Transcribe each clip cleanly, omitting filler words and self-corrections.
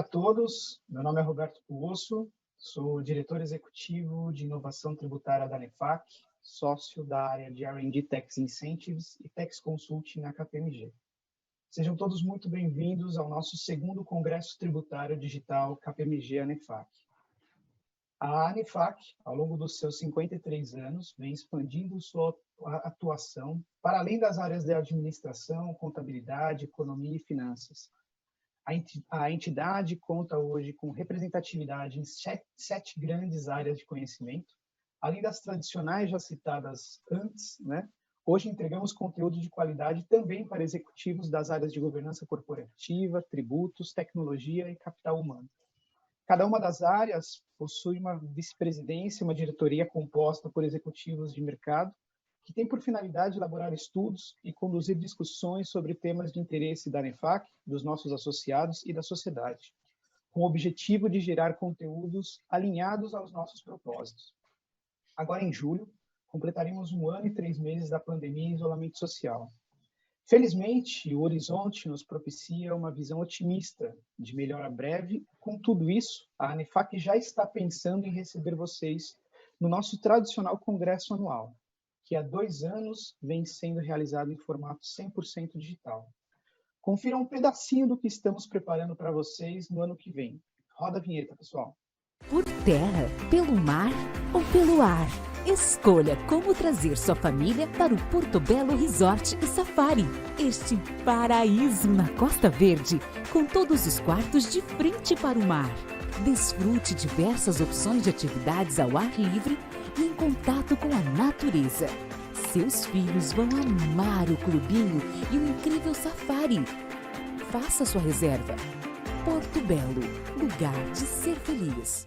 dia a todos, meu nome é Roberto Cuosso, sou diretor executivo de inovação tributária da ANEFAC, sócio da área de R&D Tax Incentives e Tax Consulting na KPMG. Sejam todos muito bem-vindos ao nosso segundo Congresso Tributário Digital KPMG-ANEFAC. A ANEFAC, ao longo dos seus 53 anos, vem expandindo sua atuação para além das áreas de administração, contabilidade, economia e finanças. A entidade conta hoje com representatividade em sete grandes áreas de conhecimento, além das tradicionais já citadas antes, né? Hoje entregamos conteúdo de qualidade também para executivos das áreas de governança corporativa, tributos, tecnologia e capital humano. Cada uma das áreas possui uma vice-presidência, uma diretoria composta por executivos de mercado, que tem por finalidade elaborar estudos e conduzir discussões sobre temas de interesse da ANEFAC, dos nossos associados e da sociedade, com o objetivo de gerar conteúdos alinhados aos nossos propósitos. Agora, em julho, completaremos 1 ano e 3 meses da pandemia e isolamento social. Felizmente, o horizonte nos propicia uma visão otimista de melhora breve. Com tudo isso, a ANEFAC já está pensando em receber vocês no nosso tradicional congresso anual, que há 2 anos vem sendo realizado em formato 100% digital. Confira um pedacinho do que estamos preparando para vocês no ano que vem. Roda a vinheta, pessoal. Por terra, pelo mar ou pelo ar? Escolha como trazer sua família para o Porto Belo Resort e Safari. Este paraíso na Costa Verde, com todos os quartos de frente para o mar. Desfrute diversas opções de atividades ao ar livre e em contato com a natureza. Seus filhos vão amar o clubinho e o incrível safari. Faça sua reserva. Porto Belo, lugar de ser feliz.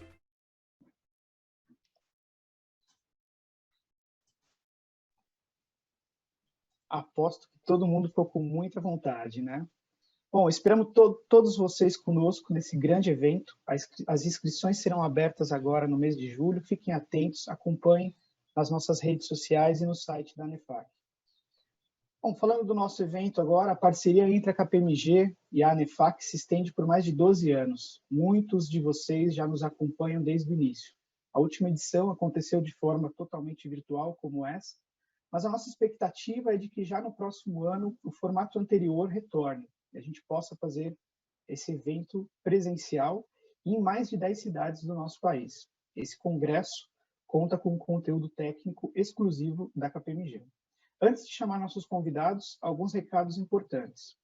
Aposto que todo mundo ficou com muita vontade, né? Bom, esperamos todos vocês conosco nesse grande evento. As inscrições serão abertas agora no mês de julho. Fiquem atentos, acompanhem nas nossas redes sociais e no site da ANEFAC. Bom, falando do nosso evento agora, a parceria entre a KPMG e a ANEFAC se estende por mais de 12 anos. Muitos de vocês já nos acompanham desde o início. A última edição aconteceu de forma totalmente virtual, como essa, mas a nossa expectativa é de que já no próximo ano o formato anterior retorne e a gente possa fazer esse evento presencial em mais de 10 cidades do nosso país. Esse congresso conta com conteúdo técnico exclusivo da KPMG. Antes de chamar nossos convidados, alguns recados importantes.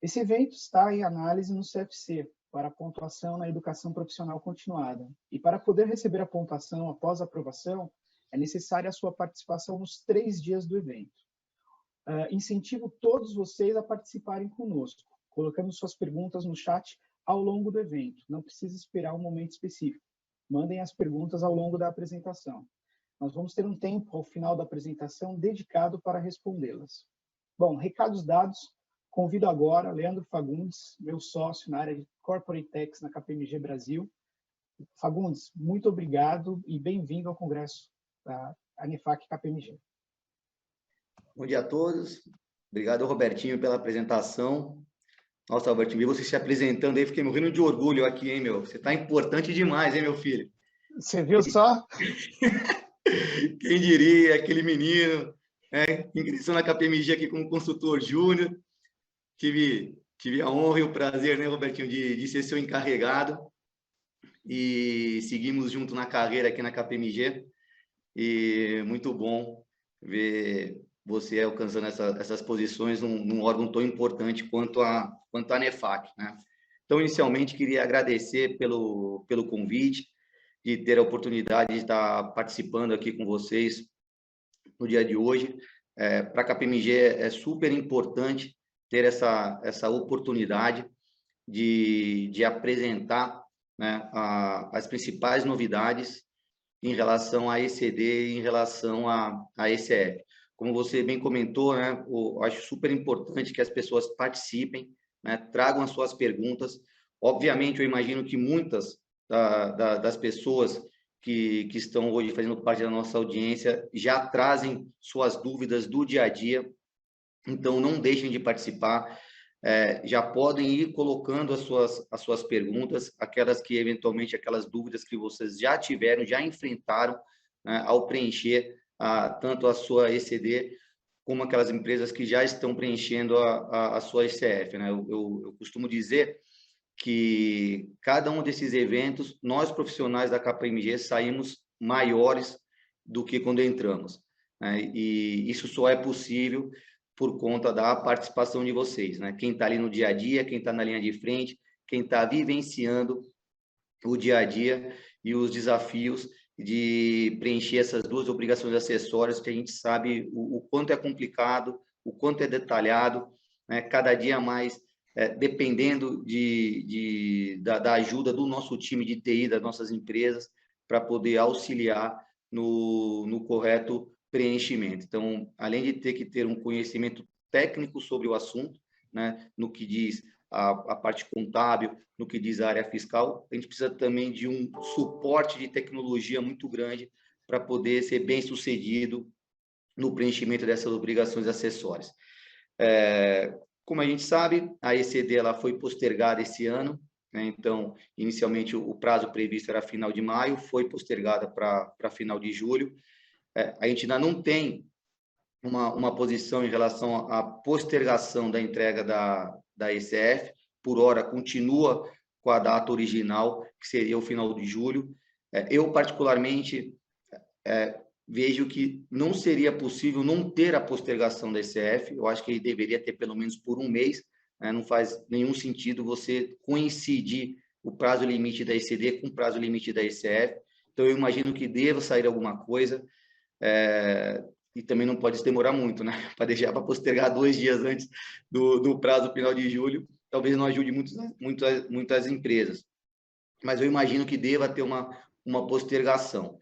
Esse evento está em análise no CFC para a pontuação na educação profissional continuada. E para poder receber a pontuação após a aprovação, é necessária a sua participação nos 3 dias do evento. Incentivo todos vocês a participarem conosco, colocando suas perguntas no chat ao longo do evento. Não precisa esperar um momento específico. Mandem as perguntas ao longo da apresentação. Nós vamos ter um tempo ao final da apresentação dedicado para respondê-las. Bom, recados dados, convido agora Leandro Fagundes, meu sócio na área de Corporate Tax na KPMG Brasil. Fagundes, muito obrigado e bem-vindo ao Congresso da ANEFAC KPMG. Bom dia a todos. Obrigado, Robertinho, pela apresentação. Nossa, Robertinho, vi você se apresentando aí, fiquei morrendo de orgulho aqui, hein, meu? Você tá importante demais, hein, meu filho? Você viu só? Quem diria, aquele menino, né, ingressou na KPMG aqui como consultor júnior. Tive a honra e o prazer, né, Robertinho, de ser seu encarregado. E seguimos junto na carreira aqui na KPMG. E muito bom ver você alcançando essas posições num órgão tão importante quanto a ANEFAC, né? Então, inicialmente, queria agradecer pelo convite, de ter a oportunidade de estar participando aqui com vocês no dia de hoje. Para a KPMG é super importante ter essa oportunidade de apresentar, né, as principais novidades em relação à ECD e em relação à ECF. Como você bem comentou, né, eu acho super importante que as pessoas participem, né, tragam as suas perguntas. Obviamente, eu imagino que muitas das pessoas que estão hoje fazendo parte da nossa audiência já trazem suas dúvidas do dia a dia, então não deixem de participar. já podem ir colocando as suas perguntas, aquelas dúvidas que vocês já tiveram, já enfrentaram, né, ao preencher tanto a sua ECD, como aquelas empresas que já estão preenchendo a sua ECF, né? Eu costumo dizer que cada um desses eventos, nós profissionais da KPMG saímos maiores do que quando entramos, né? E isso só é possível por conta da participação de vocês, né? Quem está ali no dia a dia, quem está na linha de frente, quem está vivenciando o dia a dia e os desafios de preencher essas duas obrigações acessórias, que a gente sabe o quanto é complicado, o quanto é detalhado, né? Cada dia mais, dependendo da ajuda do nosso time de TI, das nossas empresas, para poder auxiliar no correto preenchimento. Então, além de ter que ter um conhecimento técnico sobre o assunto, né, no que diz a parte contábil, no que diz a área fiscal, a gente precisa também de um suporte de tecnologia muito grande para poder ser bem sucedido no preenchimento dessas obrigações acessórias. Como a gente sabe, a ECD ela foi postergada esse ano, né? Então, inicialmente o prazo previsto era final de maio, foi postergada para final de julho. A gente ainda não tem uma posição em relação à postergação da entrega da ECF, por hora continua com a data original, que seria o final de julho. Eu, particularmente, vejo que não seria possível não ter a postergação da ECF, eu acho que ele deveria ter pelo menos por um mês, né? Não faz nenhum sentido você coincidir o prazo limite da ECD com o prazo limite da ECF, então eu imagino que deva sair alguma coisa, e também não pode demorar muito, né? Para deixar para postergar 2 dias antes do prazo final de julho, talvez não ajude muitas empresas, mas eu imagino que deva ter uma postergação.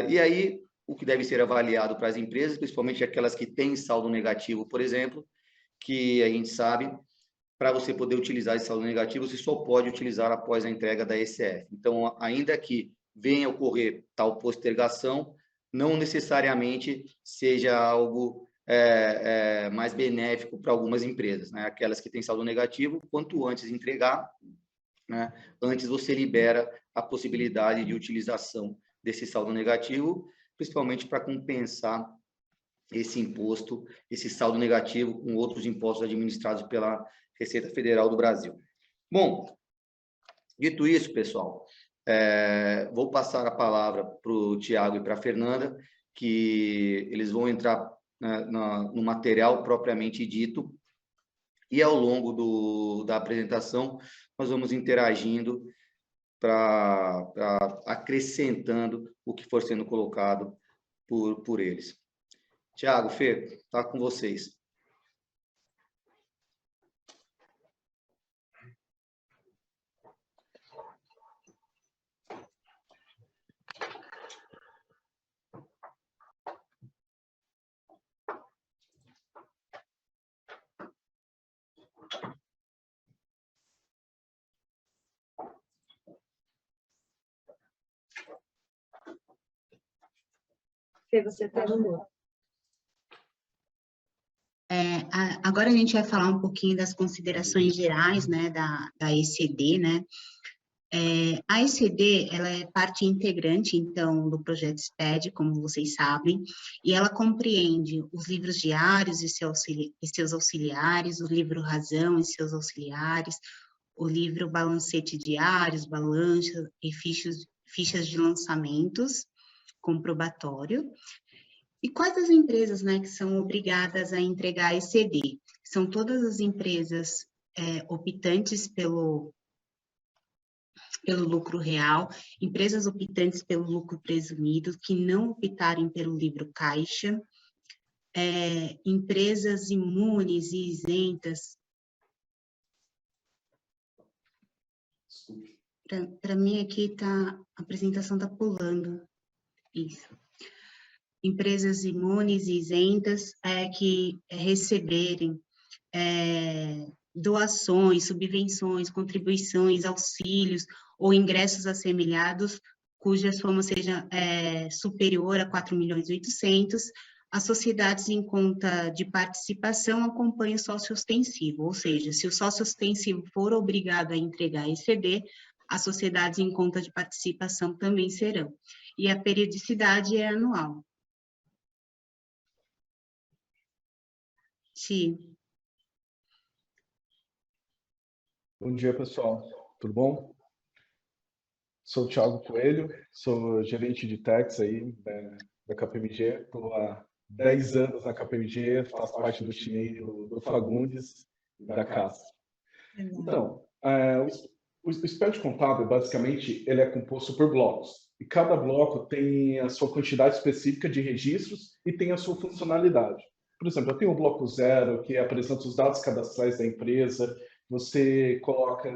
E aí, o que deve ser avaliado para as empresas, principalmente aquelas que têm saldo negativo, por exemplo, que a gente sabe, para você poder utilizar esse saldo negativo, você só pode utilizar após a entrega da ECF. Então, ainda que venha a ocorrer tal postergação, não necessariamente seja algo mais benéfico para algumas empresas, né? Aquelas que têm saldo negativo, quanto antes entregar, né, antes você libera a possibilidade de utilização desse saldo negativo, principalmente para compensar esse imposto, esse saldo negativo com outros impostos administrados pela Receita Federal do Brasil. Bom, dito isso, pessoal, vou passar a palavra para o Tiago e para a Fernanda, que eles vão entrar, né, no material propriamente dito, e ao longo da apresentação nós vamos interagindo para acrescentando o que for sendo colocado por eles. Tiago, Fê, está com vocês. Você está no mudo. Agora a gente vai falar um pouquinho das considerações gerais, né, da ECD, né? A ECD, ela é parte integrante, então, do projeto SPED, como vocês sabem, e ela compreende os livros diários e seus auxiliares, o livro Razão e seus auxiliares, o livro Balancete Diários, Balança e fichas de lançamentos comprobatório. E quais as empresas, né, que são obrigadas a entregar a ECD? São todas as empresas optantes pelo lucro real, empresas optantes pelo lucro presumido, que não optarem pelo livro caixa, empresas imunes e isentas. Para mim aqui a apresentação está pulando. Isso. Empresas imunes e isentas que receberem doações, subvenções, contribuições, auxílios ou ingressos assemelhados, cuja soma seja superior a 4.800.000, as sociedades em conta de participação acompanham o sócio ostensivo, ou seja, se o sócio ostensivo for obrigado a entregar ECD, as sociedades em conta de participação também serão. E a periodicidade é anual. Sim. Bom dia, pessoal. Tudo bom? Sou o Thiago Coelho, sou gerente de Techs aí da KPMG. Estou há 10 anos na KPMG, faço parte do time do Fagundes e da Casa. Então, o SPED contábil, basicamente, ele é composto por blocos. E cada bloco tem a sua quantidade específica de registros e tem a sua funcionalidade. Por exemplo, eu tenho o bloco 0, que apresenta os dados cadastrais da empresa. Você coloca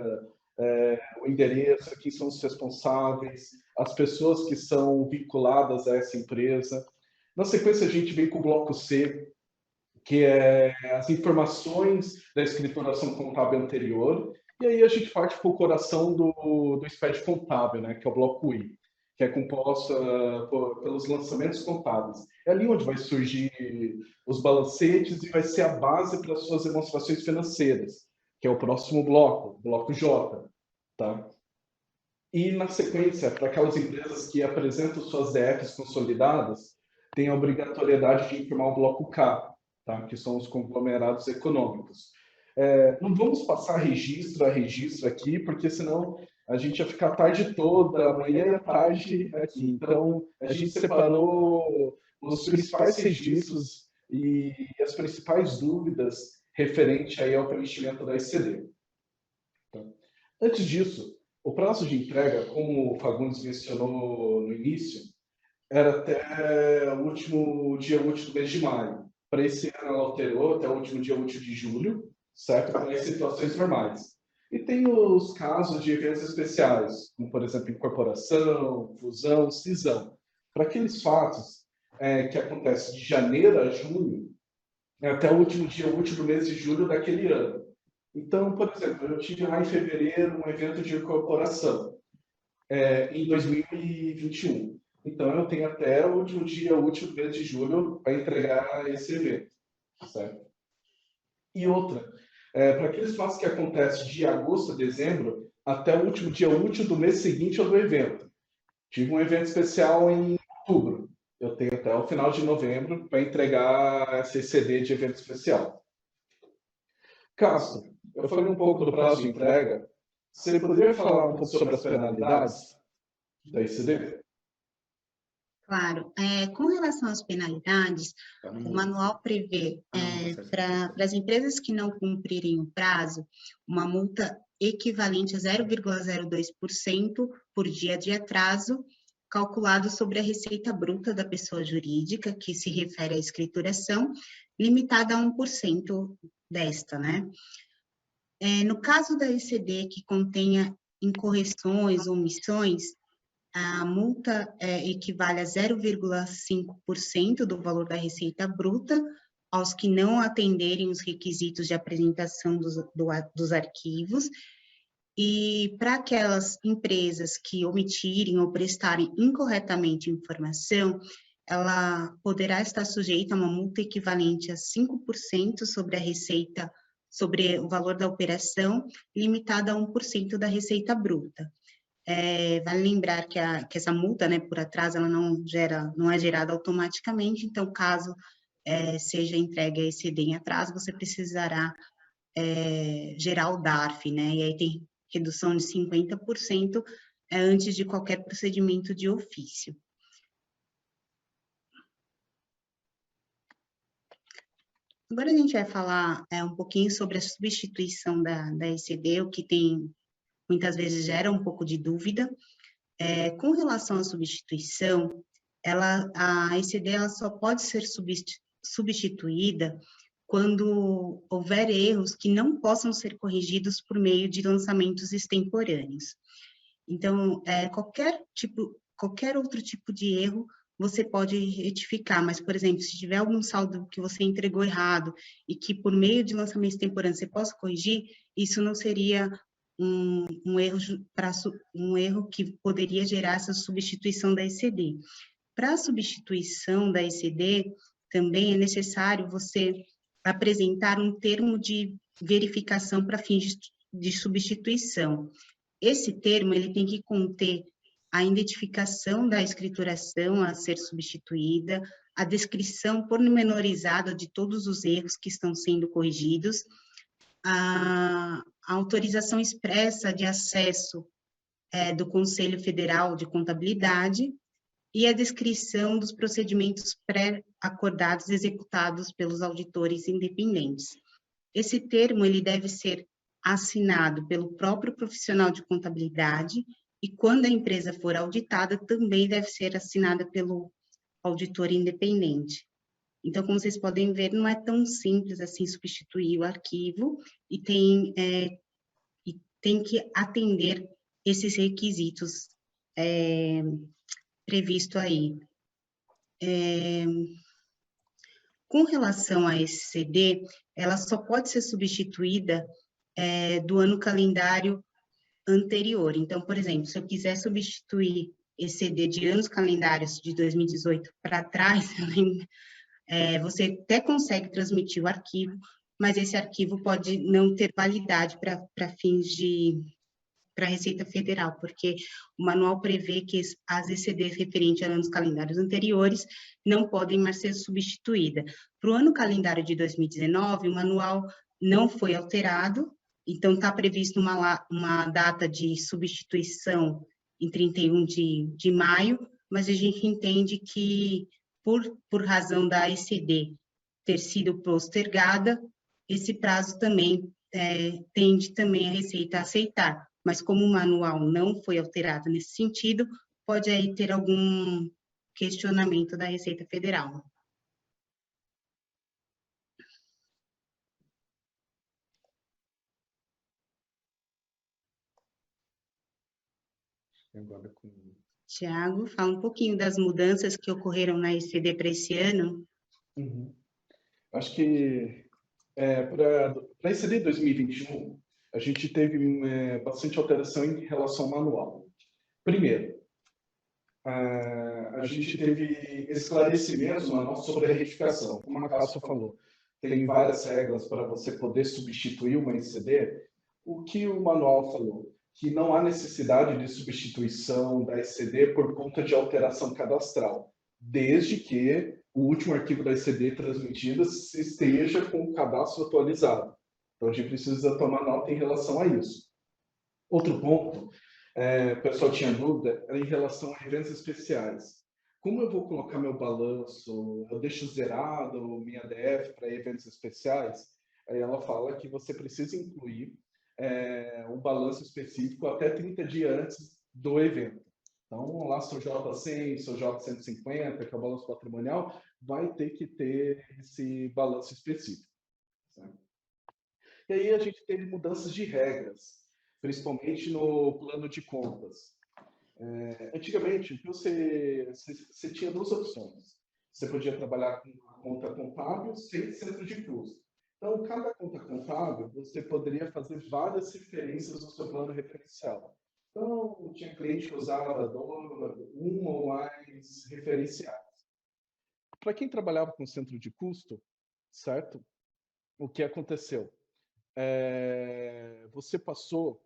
o endereço, quem são os responsáveis, as pessoas que são vinculadas a essa empresa. Na sequência, a gente vem com o bloco C, que é as informações da escrituração contábil anterior, e aí a gente parte para o coração do SPED contábil, né, que é o bloco I, que é composto pelos lançamentos contábeis. É ali onde vai surgir os balancetes e vai ser a base para as suas demonstrações financeiras, que é o próximo bloco, bloco J. Tá? E, na sequência, para aquelas empresas que apresentam suas DFs consolidadas, tem a obrigatoriedade de informar o bloco K, tá? Que são os conglomerados econômicos. Não vamos passar registro a registro aqui, porque senão a gente ia ficar a tarde toda, amanhã e a tarde aqui. Então, a gente separou os principais registros e as principais dúvidas referente aí ao preenchimento da ECD. Tá? Antes disso, o prazo de entrega, como o Fagundes mencionou no início, era até o último dia útil do mês de maio. Para esse ano, ela alterou até o último dia útil de julho, certo? Para as situações normais. E tem os casos de eventos especiais, como, por exemplo, incorporação, fusão, cisão. Para aqueles fatos que acontecem de janeiro a junho, até o último dia útil do mês de julho daquele ano. Então, por exemplo, eu tive lá em fevereiro um evento de incorporação em 2021. Então, eu tenho até o último dia útil do mês de julho para entregar esse evento. Certo? E outra, para aqueles fatos que acontecem de agosto a dezembro, até o último dia útil do mês seguinte ao do evento. Tive um evento especial em outubro. Eu tenho até o final de novembro para entregar essa ECD de evento especial. Castro, eu falei um pouco do prazo de entrega. Você poderia falar um pouco sobre as penalidades da ECD? Claro. Com relação às penalidades, o manual prevê para as empresas que não cumprirem o prazo, uma multa equivalente a 0,02% por dia de atraso, calculado sobre a receita bruta da pessoa jurídica, que se refere à escrituração, limitada a 1% desta, né? No caso da ECD que contenha incorreções ou omissões, a multa equivale a 0,5% do valor da receita bruta aos que não atenderem os requisitos de apresentação dos arquivos. E para aquelas empresas que omitirem ou prestarem incorretamente informação, ela poderá estar sujeita a uma multa equivalente a 5% sobre a receita, sobre o valor da operação, limitada a 1% da receita bruta. Vale lembrar que essa multa, né, por atraso, ela não é gerada automaticamente, então, caso seja entregue a ECD em atraso, você precisará gerar o DARF, né, e aí tem redução de 50% antes de qualquer procedimento de ofício. Agora a gente vai falar um pouquinho sobre a substituição da ECD, o que muitas vezes gera um pouco de dúvida. Com relação à substituição, a ECD ela só pode ser substituída quando houver erros que não possam ser corrigidos por meio de lançamentos extemporâneos. Então, qualquer outro tipo de erro você pode retificar, mas, por exemplo, se tiver algum saldo que você entregou errado e que por meio de lançamento extemporâneo você possa corrigir, isso não seria um erro que poderia gerar essa substituição da ECD. Para a substituição da ECD, também é necessário você apresentar um termo de verificação para fins de substituição. Esse termo ele tem que conter a identificação da escrituração a ser substituída, a descrição pormenorizada de todos os erros que estão sendo corrigidos, a autorização expressa de acesso do Conselho Federal de Contabilidade e a descrição dos procedimentos pré-acordados executados pelos auditores independentes. Esse termo ele deve ser assinado pelo próprio profissional de contabilidade e, quando a empresa for auditada, também deve ser assinada pelo auditor independente. Então, como vocês podem ver, não é tão simples assim substituir o arquivo e tem que atender esses requisitos previsto aí. Com relação a esse CD, ela só pode ser substituída do ano calendário anterior. Então, por exemplo, se eu quiser substituir esse CD de anos calendários de 2018 para trás, você até consegue transmitir o arquivo, mas esse arquivo pode não ter validade para fins para a Receita Federal, porque o manual prevê que as ECDs referentes a anos calendários anteriores não podem mais ser substituídas. Para o ano calendário de 2019, o manual não foi alterado, então está previsto uma data de substituição em 31 de maio, mas a gente entende que, por razão da ECD ter sido postergada, esse prazo também tende também a Receita a aceitar. Mas como o manual não foi alterado nesse sentido, pode aí ter algum questionamento da Receita Federal. Agora com... Tiago, fala um pouquinho das mudanças que ocorreram na ECD para esse ano. Acho que para a ECD 2021, a gente teve bastante alteração em relação ao manual. Primeiro, a gente teve esclarecimentos no manual sobre a retificação. Como a Cássio falou, tem várias regras para você poder substituir uma ECD. O que o manual falou? Que não há necessidade de substituição da ECD por conta de alteração cadastral, desde que o último arquivo da ECD transmitida esteja com o cadastro atualizado. Então, a gente precisa tomar nota em relação a isso. Outro ponto, o pessoal tinha dúvida, era em relação a eventos especiais. Como eu vou colocar meu balanço, eu deixo zerado minha DF para eventos especiais? Aí ela fala que você precisa incluir um balanço específico até 30 dias antes do evento. Então, lá seu J100, seu J150, que é o balanço patrimonial, vai ter que ter esse balanço específico. Certo? E aí a gente teve mudanças de regras, principalmente no plano de contas. Antigamente, você tinha duas opções. Você podia trabalhar com conta contábil sem centro de custo. Então, cada conta contábil, você poderia fazer várias referências no seu plano referencial. Então, tinha cliente que usava uma ou mais referenciais. Para quem trabalhava com centro de custo, certo? O que aconteceu? Você passou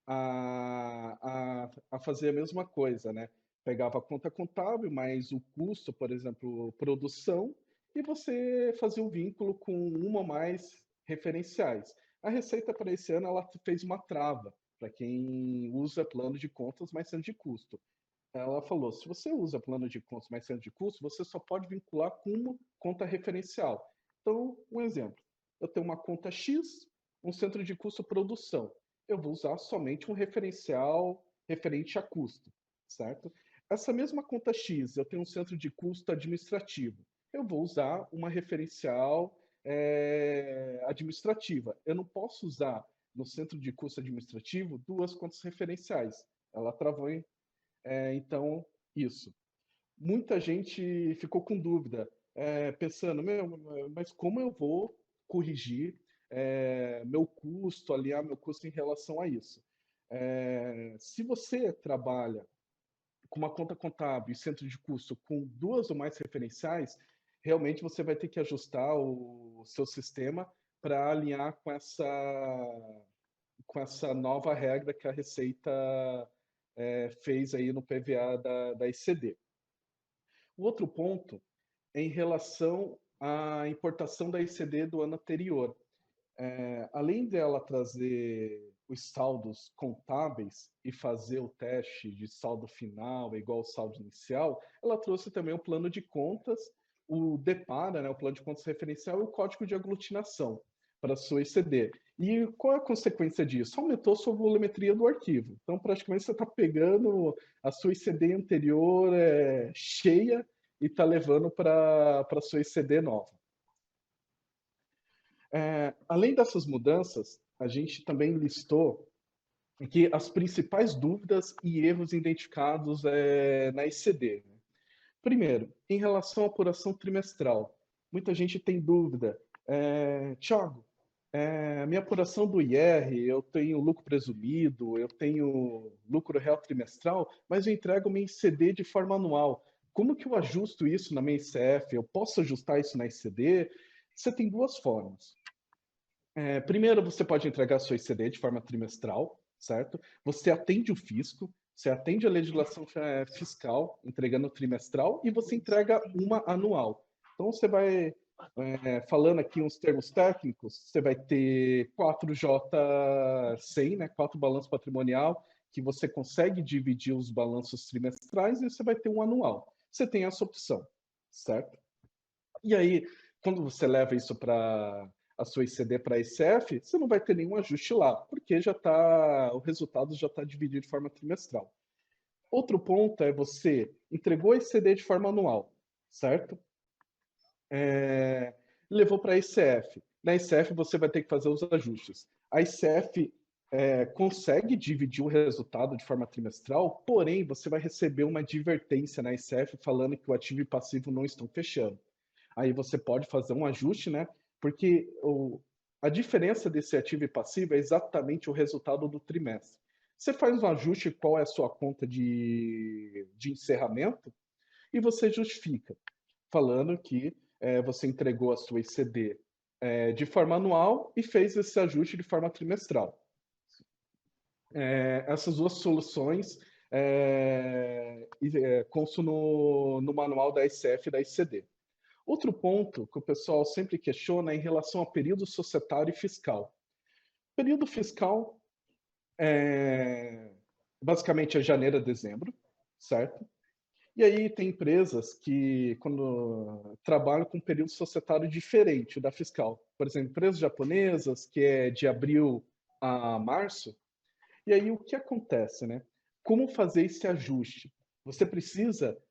a fazer a mesma coisa, né? Pegava a conta contábil, mais o custo, por exemplo, produção, e você fazia um vínculo com uma ou mais referenciais. A Receita para esse ano ela fez uma trava para quem usa plano de contas mais centro de custo. Ela falou, se você usa plano de contas mais centro de custo, você só pode vincular com uma conta referencial. Então, um exemplo, eu tenho uma conta X, um centro de custo produção. Eu vou usar somente um referencial referente a custo, certo? Essa mesma conta X, eu tenho um centro de custo administrativo. Eu vou usar uma referencial administrativa. Eu não posso usar no centro de custo administrativo duas contas referenciais. Ela travou, então, isso. Muita gente ficou com dúvida, pensando, mas como eu vou corrigir meu custo, aliar meu custo em relação a isso? Se você trabalha com uma conta contábil e centro de custo com duas ou mais referenciais, realmente você vai ter que ajustar o seu sistema para alinhar com essa nova regra que a Receita fez aí no PVA da ECD. O outro ponto é em relação à importação da ECD do ano anterior. Além dela trazer os saldos contábeis e fazer o teste de saldo final igual ao saldo inicial, ela trouxe também o plano de contas, o DEPARA, né, o plano de contas referencial, e o código de aglutinação para a sua ECD. E qual é a consequência disso? Aumentou a sua volumetria do arquivo. Então, praticamente, você está pegando a sua ECD anterior cheia e está levando para a sua ECD nova. Além dessas mudanças, a gente também listou aqui as principais dúvidas e erros identificados na ECD. Primeiro, em relação à apuração trimestral, muita gente tem dúvida. Thiago, minha apuração do IR, eu tenho lucro presumido, eu tenho lucro real trimestral, mas eu entrego minha ECD de forma anual. Como que eu ajusto isso na minha ICF? Eu posso ajustar isso na ECD? Você tem duas formas. Primeiro, você pode entregar a sua ECD de forma trimestral, certo? Você atende o fisco, você atende a legislação fiscal, entregando trimestral, e você entrega uma anual. Então, você vai, falando aqui uns termos técnicos, você vai ter 4J100, né, 4 balanço patrimonial, que você consegue dividir os balanços trimestrais, e você vai ter um anual. Você tem essa opção, certo? E aí, quando você leva isso para a sua ECD para a ICF, você não vai ter nenhum ajuste lá, porque o resultado já está dividido de forma trimestral. Outro ponto é você entregou a ECD de forma anual, certo? Levou para a ICF. Na ICF você vai ter que fazer os ajustes. A ICF consegue dividir o resultado de forma trimestral, porém você vai receber uma advertência na ICF falando que o ativo e passivo não estão fechando. Aí você pode fazer um ajuste, né? Porque a diferença desse ativo e passivo é exatamente o resultado do trimestre. Você faz um ajuste, qual é a sua conta de encerramento, e você justifica, falando que você entregou a sua ECD de forma anual e fez esse ajuste de forma trimestral. Essas duas soluções constam no manual da ICF e da ICD. Outro ponto que o pessoal sempre questiona é em relação ao período societário e fiscal. O período fiscal basicamente é janeiro a dezembro, certo? E aí tem empresas que, quando trabalham com um período societário diferente da fiscal. Por exemplo, empresas japonesas, que é de abril a março. E aí o que acontece, né? Como fazer esse ajuste? Você precisa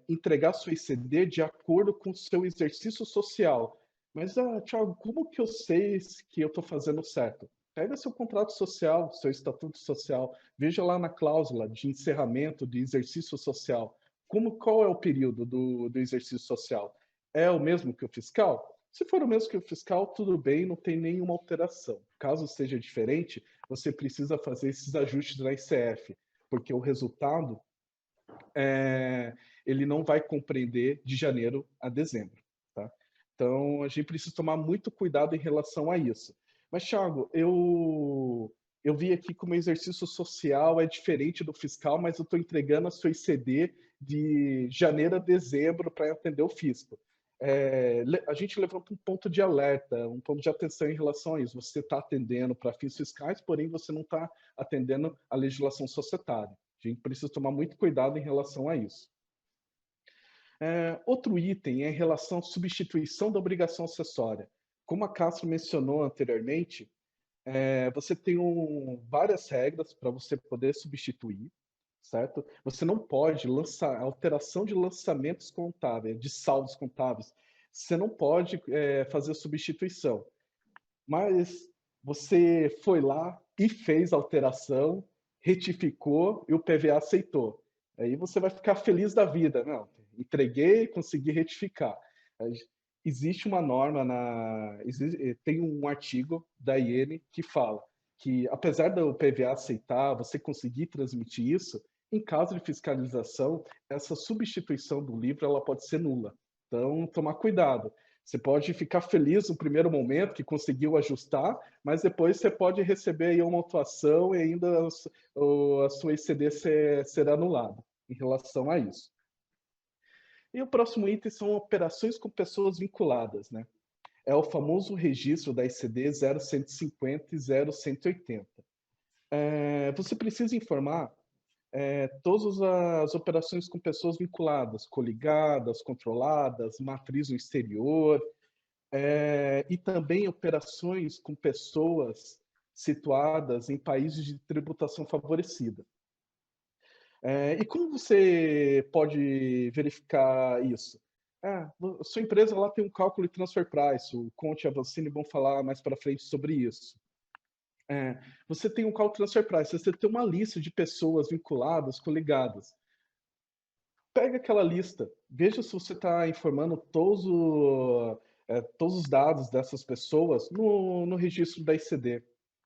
entregar sua ECD de acordo com o seu exercício social. Mas, Thiago, como que eu sei que eu estou fazendo certo? Pega seu contrato social, seu estatuto social, veja lá na cláusula de encerramento de exercício social. Qual é o período do exercício social? É o mesmo que o fiscal? Se for o mesmo que o fiscal, tudo bem, não tem nenhuma alteração. Caso seja diferente, você precisa fazer esses ajustes na ICF, porque o resultado ele não vai compreender de janeiro a dezembro. Tá? Então, a gente precisa tomar muito cuidado em relação a isso. Mas, Thiago, eu vi aqui que o meu exercício social é diferente do fiscal, mas eu estou entregando a sua ECD de janeiro a dezembro para atender o fisco. A gente levanta um ponto de alerta, um ponto de atenção em relação a isso. Você está atendendo para fins fiscais, porém você não está atendendo a legislação societária. A gente precisa tomar muito cuidado em relação a isso. Outro item é em relação à substituição da obrigação acessória. Como a Castro mencionou anteriormente, você tem várias regras para você poder substituir, certo? Você não pode lançar alteração de lançamentos contábeis, de saldos contábeis. Você não pode fazer substituição. Mas você foi lá e fez a alteração, retificou e o PVA aceitou. Aí você vai ficar feliz da vida. Não, entreguei, consegui retificar. Existe uma norma, tem um artigo da IN que fala que, apesar do PVA aceitar, você conseguir transmitir isso, em caso de fiscalização, essa substituição do livro ela pode ser nula. Então, tomar cuidado. Você pode ficar feliz no primeiro momento que conseguiu ajustar, mas depois você pode receber aí uma atuação e ainda a sua ECD ser anulada em relação a isso. E o próximo item são operações com pessoas vinculadas, né? É o famoso registro da ECD 0150 e 0180. Você precisa informar todas as operações com pessoas vinculadas, coligadas, controladas, matriz no exterior, e também operações com pessoas situadas em países de tributação favorecida. E como você pode verificar isso? A sua empresa lá tem um cálculo de transfer price, o Conte e a Vancini vão falar mais para frente sobre isso. Você tem um cálculo de transfer price, você tem uma lista de pessoas vinculadas, coligadas. Pega aquela lista, veja se você está informando todos os dados dessas pessoas no registro da ECD.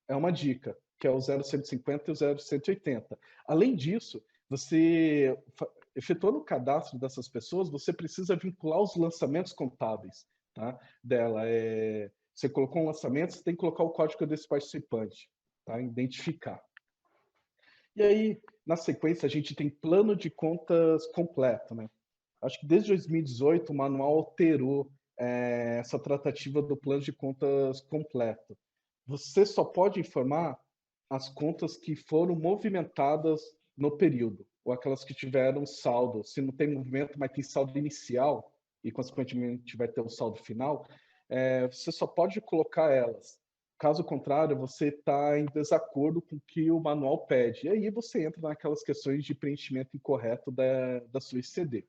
É uma dica, que é o 0150 e o 0180. Além disso, você, efetuando o cadastro dessas pessoas, você precisa vincular os lançamentos contábeis, tá, dela. Você colocou um lançamento, você tem que colocar o código desse participante, tá, identificar. E aí, na sequência, a gente tem plano de contas completo, né? Acho que desde 2018 o manual alterou essa tratativa do plano de contas completo. Você só pode informar as contas que foram movimentadas no período, ou aquelas que tiveram saldo. Se não tem movimento, mas tem saldo inicial, e consequentemente vai ter o saldo final, você só pode colocar elas. Caso contrário, você está em desacordo com o que o manual pede. E aí você entra naquelas questões de preenchimento incorreto da sua ECD.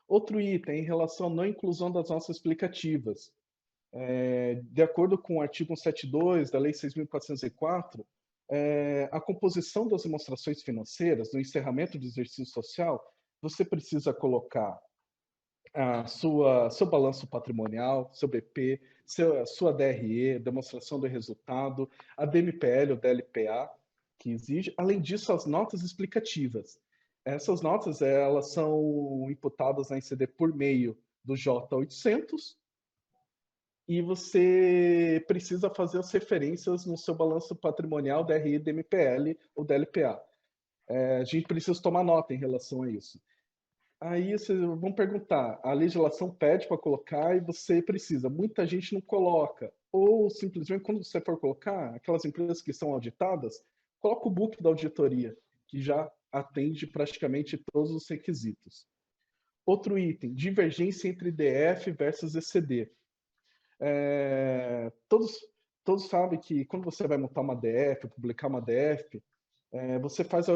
Outro item, em relação à não inclusão das notas explicativas. De acordo com o artigo 172 da Lei 6.404, a composição das demonstrações financeiras, no encerramento do exercício social, você precisa colocar seu balanço patrimonial, seu BP, sua DRE, demonstração do resultado, a DMPL ou DLPA, que exige. Além disso, as notas explicativas. Essas notas elas são imputadas na ECD por meio do J800 e você precisa fazer as referências no seu balanço patrimonial, DRE, DMPL ou DLPA. A gente precisa tomar nota em relação a isso. Aí vocês vão perguntar, a legislação pede para colocar e você precisa. Muita gente não coloca. Ou simplesmente, quando você for colocar, aquelas empresas que são auditadas, coloca o book da auditoria, que já atende praticamente todos os requisitos. Outro item, divergência entre DF versus ECD. Todos sabem que quando você vai montar uma DF, publicar uma DF, você faz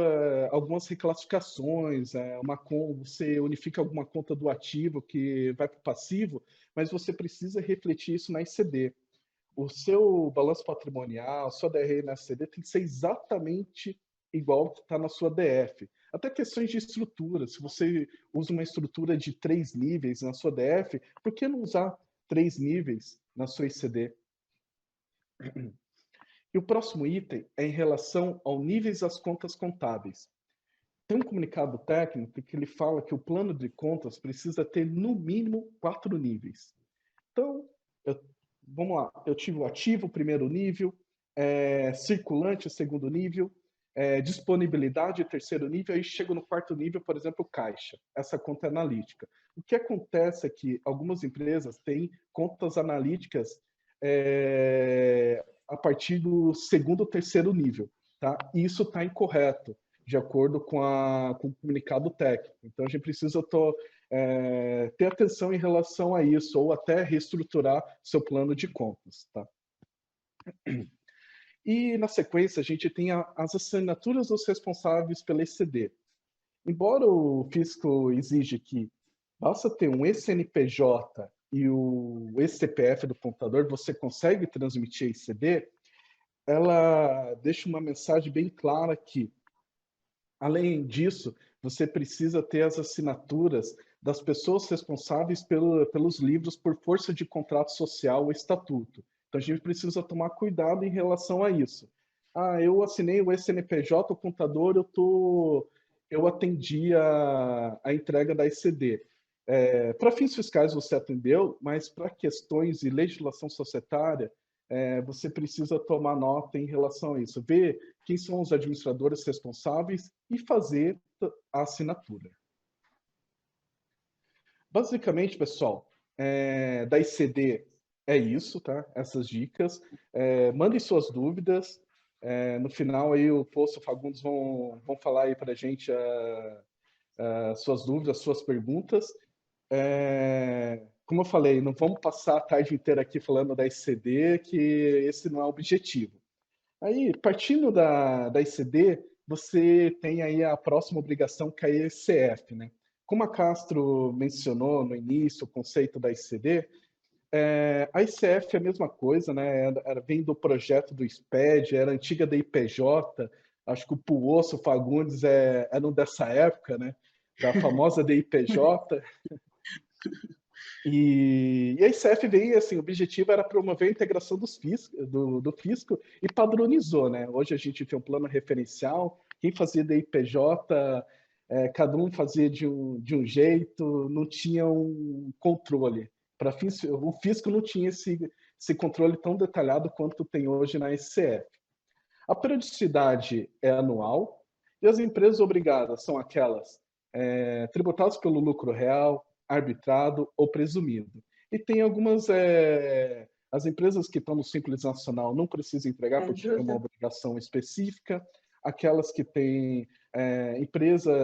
algumas reclassificações, você unifica alguma conta do ativo que vai para o passivo, mas você precisa refletir isso na ECD. O seu balanço patrimonial, sua DRE na ECD tem que ser exatamente igual que está na sua DF. Até questões de estrutura. Se você usa uma estrutura de 3 níveis na sua DF, por que não usar 3 níveis na sua ECD? E o próximo item é em relação ao níveis das contas contábeis. Tem um comunicado técnico que ele fala que o plano de contas precisa ter no mínimo 4 níveis. Então, vamos lá, eu tive o ativo, primeiro nível, circulante, segundo nível, disponibilidade, terceiro nível, aí chego no quarto nível, por exemplo, caixa, essa conta analítica. O que acontece é que algumas empresas têm contas analíticas a partir do segundo ou terceiro nível, tá? E isso está incorreto, de acordo com o comunicado técnico. Então, a gente precisa ter atenção em relação a isso, ou até reestruturar seu plano de contas, tá? E, na sequência, a gente tem as assinaturas dos responsáveis pela ECD. Embora o fisco exija que basta ter um ECNPJ e o eCPF do contador, você consegue transmitir a ECD, ela deixa uma mensagem bem clara que, além disso, você precisa ter as assinaturas das pessoas responsáveis pelos livros por força de contrato social ou estatuto. Então, a gente precisa tomar cuidado em relação a isso. Eu assinei o ECNPJ, o contador, eu atendi a entrega da ECD. para fins fiscais você atendeu, mas para questões de legislação societária, você precisa tomar nota em relação a isso, ver quem são os administradores responsáveis e fazer a assinatura. Basicamente, pessoal, da ICD é isso, tá? Essas dicas. Mandem suas dúvidas. No final, aí, o Poço e o Fagundes vão falar aí para a gente suas dúvidas, suas perguntas. Como eu falei, não vamos passar a tarde inteira aqui falando da ICD, que esse não é o objetivo. Aí, partindo da ICD, você tem aí a próxima obrigação, que é a ICF, né? Como a Castro mencionou no início, o conceito da ICD, a ICF é a mesma coisa, né? Vem do projeto do SPED, era antiga da IPJ, acho que o Puosso, o Fagundes eram dessa época, né? Da famosa DIPJ. E a ICF veio, assim, o objetivo era promover a integração do fisco e padronizou, né? Hoje a gente tem um plano referencial, quem fazia DIPJ, cada um fazia de um jeito, não tinha um controle. O fisco não tinha esse controle tão detalhado quanto tem hoje na ICF. A periodicidade é anual e as empresas obrigadas são aquelas tributadas pelo lucro real, arbitrado ou presumido. E tem algumas... as empresas que estão no Simples Nacional não precisam entregar porque é uma obrigação específica. Aquelas que têm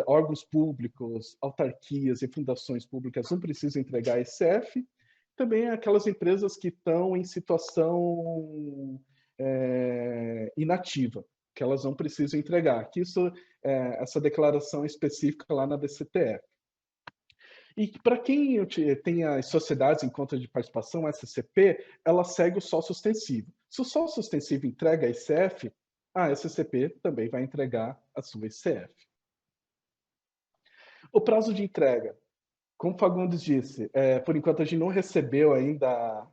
órgãos públicos, autarquias e fundações públicas não precisam entregar ICF. Também aquelas empresas que estão em situação inativa, que elas não precisam entregar. Que isso, essa declaração específica lá na DCTF. E para quem tem as sociedades em conta de participação, SCP, ela segue o sócio ostensivo. Se o sócio ostensivo entrega a ICF, a SCP também vai entregar a sua ICF. O prazo de entrega. Como o Fagundes disse, por enquanto a gente não recebeu ainda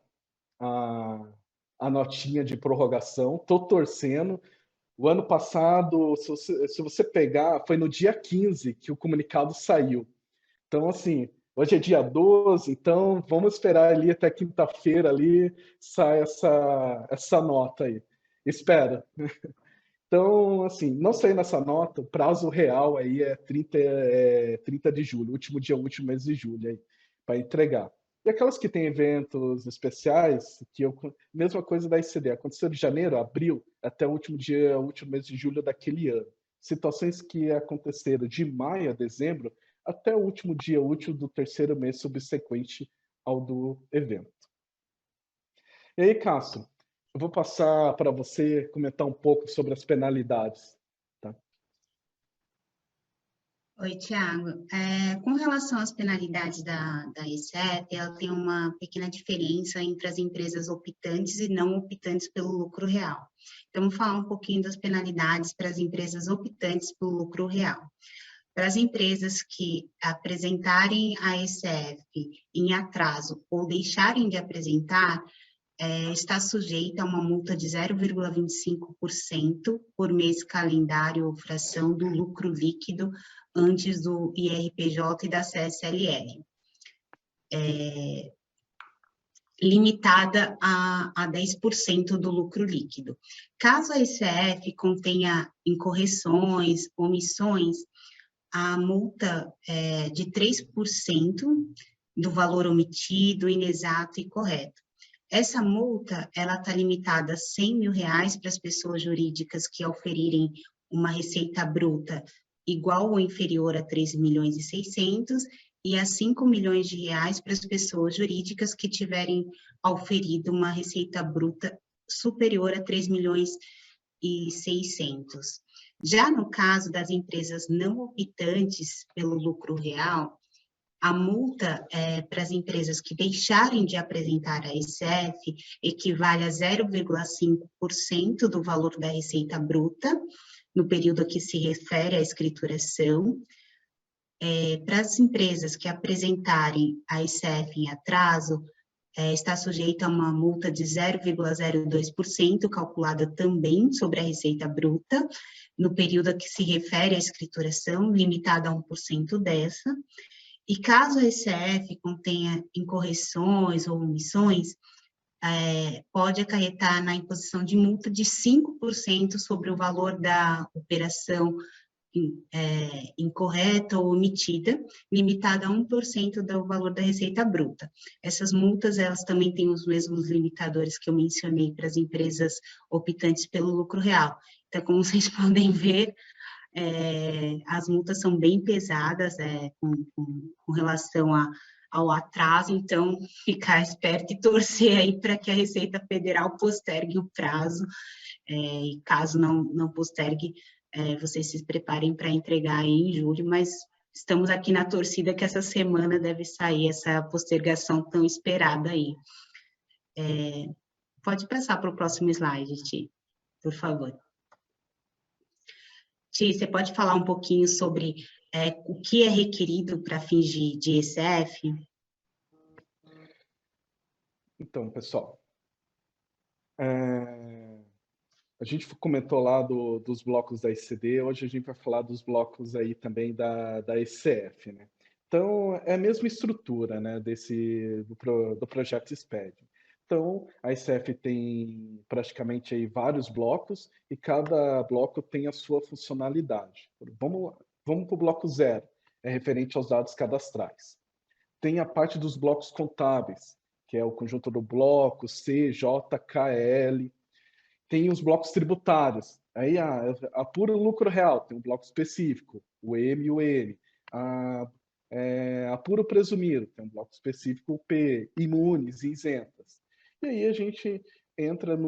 a notinha de prorrogação. Estou torcendo. O ano passado, se você pegar, foi no dia 15 que o comunicado saiu. Então, assim, hoje é dia 12, então vamos esperar ali até quinta-feira ali sai essa nota aí. Espero. Então, assim, não saindo essa nota, o prazo real aí é 30 de julho, último mês de julho aí, para entregar. E aquelas que têm eventos especiais, mesma coisa da ICD, aconteceu de janeiro a abril, até o último mês de julho daquele ano. Situações que aconteceram de maio a dezembro, até o último dia útil do terceiro mês subsequente ao do evento. E aí, Castro, eu vou passar para você comentar um pouco sobre as penalidades. Tá? Oi, Thiago. Com relação às penalidades da ICF, ela tem uma pequena diferença entre as empresas optantes e não optantes pelo lucro real. Então, vamos falar um pouquinho das penalidades para as empresas optantes pelo lucro real. Para as empresas que apresentarem a ICF em atraso ou deixarem de apresentar, está sujeita a uma multa de 0,25% por mês calendário ou fração do lucro líquido antes do IRPJ e da CSLL. Limitada a 10% do lucro líquido. Caso a ICF contenha incorreções, omissões, a multa é de 3% do valor omitido, inexato e correto. Essa multa, ela está limitada a R$100 mil para as pessoas jurídicas que oferirem uma receita bruta igual ou inferior a 3.600.000 e a R$5 milhões para as pessoas jurídicas que tiverem oferido uma receita bruta superior a 3.600.000. Já no caso das empresas não optantes pelo lucro real, a multa para as empresas que deixarem de apresentar a ICF equivale a 0,5% do valor da receita bruta, no período a que se refere à escrituração. Para as empresas que apresentarem a ICF em atraso, está sujeita a uma multa de 0,02%, calculada também sobre a receita bruta, no período a que se refere à escrituração, limitada a 1% dessa. E caso a ECF contenha incorreções ou omissões, pode acarretar na imposição de multa de 5% sobre o valor da operação incorreta ou omitida, limitada a 1% do valor da receita bruta. Essas multas, elas também têm os mesmos limitadores que eu mencionei para as empresas optantes pelo lucro real. Então, como vocês podem ver, as multas são bem pesadas com relação ao atraso, então ficar esperto e torcer aí para que a Receita Federal postergue o prazo, e caso não postergue, vocês se preparem para entregar aí em julho, mas estamos aqui na torcida que essa semana deve sair essa postergação tão esperada aí. Pode passar para o próximo slide, Ti, por favor. Ti, você pode falar um pouquinho sobre o que é requerido para fins de ECF? Então, pessoal, a gente comentou lá dos blocos da ECD, hoje a gente vai falar dos blocos aí também da ECF, né? Então, é a mesma estrutura, né, do projeto SPED. Então, a ECF tem praticamente aí vários blocos e cada bloco tem a sua funcionalidade. Vamos para o bloco 0, é referente aos dados cadastrais. Tem a parte dos blocos contábeis, que é o conjunto do bloco, C, J, K, L. Tem os blocos tributários, aí a puro lucro real, tem um bloco específico, o M e o N. A puro presumido, tem um bloco específico, o P, imunes e isentas. E aí a gente entra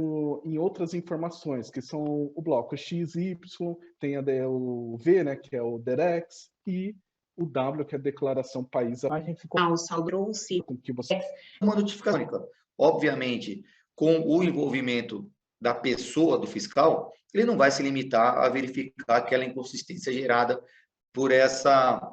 em outras informações, que são o bloco X, Y, tem o V, né, que é o DEREX, e o W, que é a declaração país. O saldo-se. Com que você... Uma notificação, obviamente, com o envolvimento da pessoa, do fiscal, ele não vai se limitar a verificar aquela inconsistência gerada por essa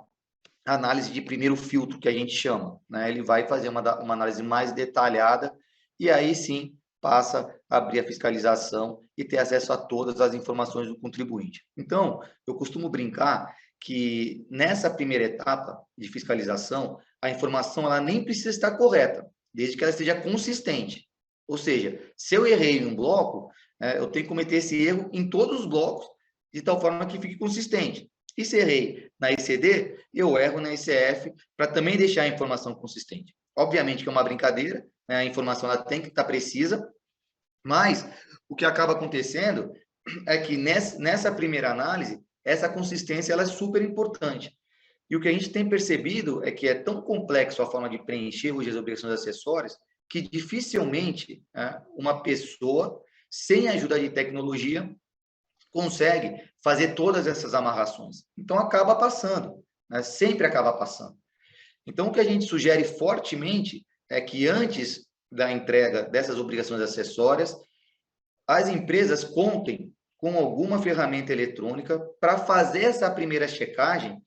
análise de primeiro filtro, que a gente chama, né? Ele vai fazer uma análise mais detalhada e aí sim passa a abrir a fiscalização e ter acesso a todas as informações do contribuinte. Então, eu costumo brincar que nessa primeira etapa de fiscalização, a informação ela nem precisa estar correta, desde que ela esteja consistente. Ou seja, se eu errei em um bloco, eu tenho que cometer esse erro em todos os blocos, de tal forma que fique consistente. E se errei na ECD, eu erro na ECF, para também deixar a informação consistente. Obviamente que é uma brincadeira, né? A informação ela tem que estar precisa, mas o que acaba acontecendo é que nessa primeira análise, essa consistência ela é super importante. E o que a gente tem percebido é que é tão complexo a forma de preencher hoje as obrigações acessórias que dificilmente uma pessoa, sem ajuda de tecnologia, consegue fazer todas essas amarrações. Então, acaba passando, né? Sempre acaba passando. Então, o que a gente sugere fortemente é que antes da entrega dessas obrigações acessórias, as empresas contem com alguma ferramenta eletrônica para fazer essa primeira checagem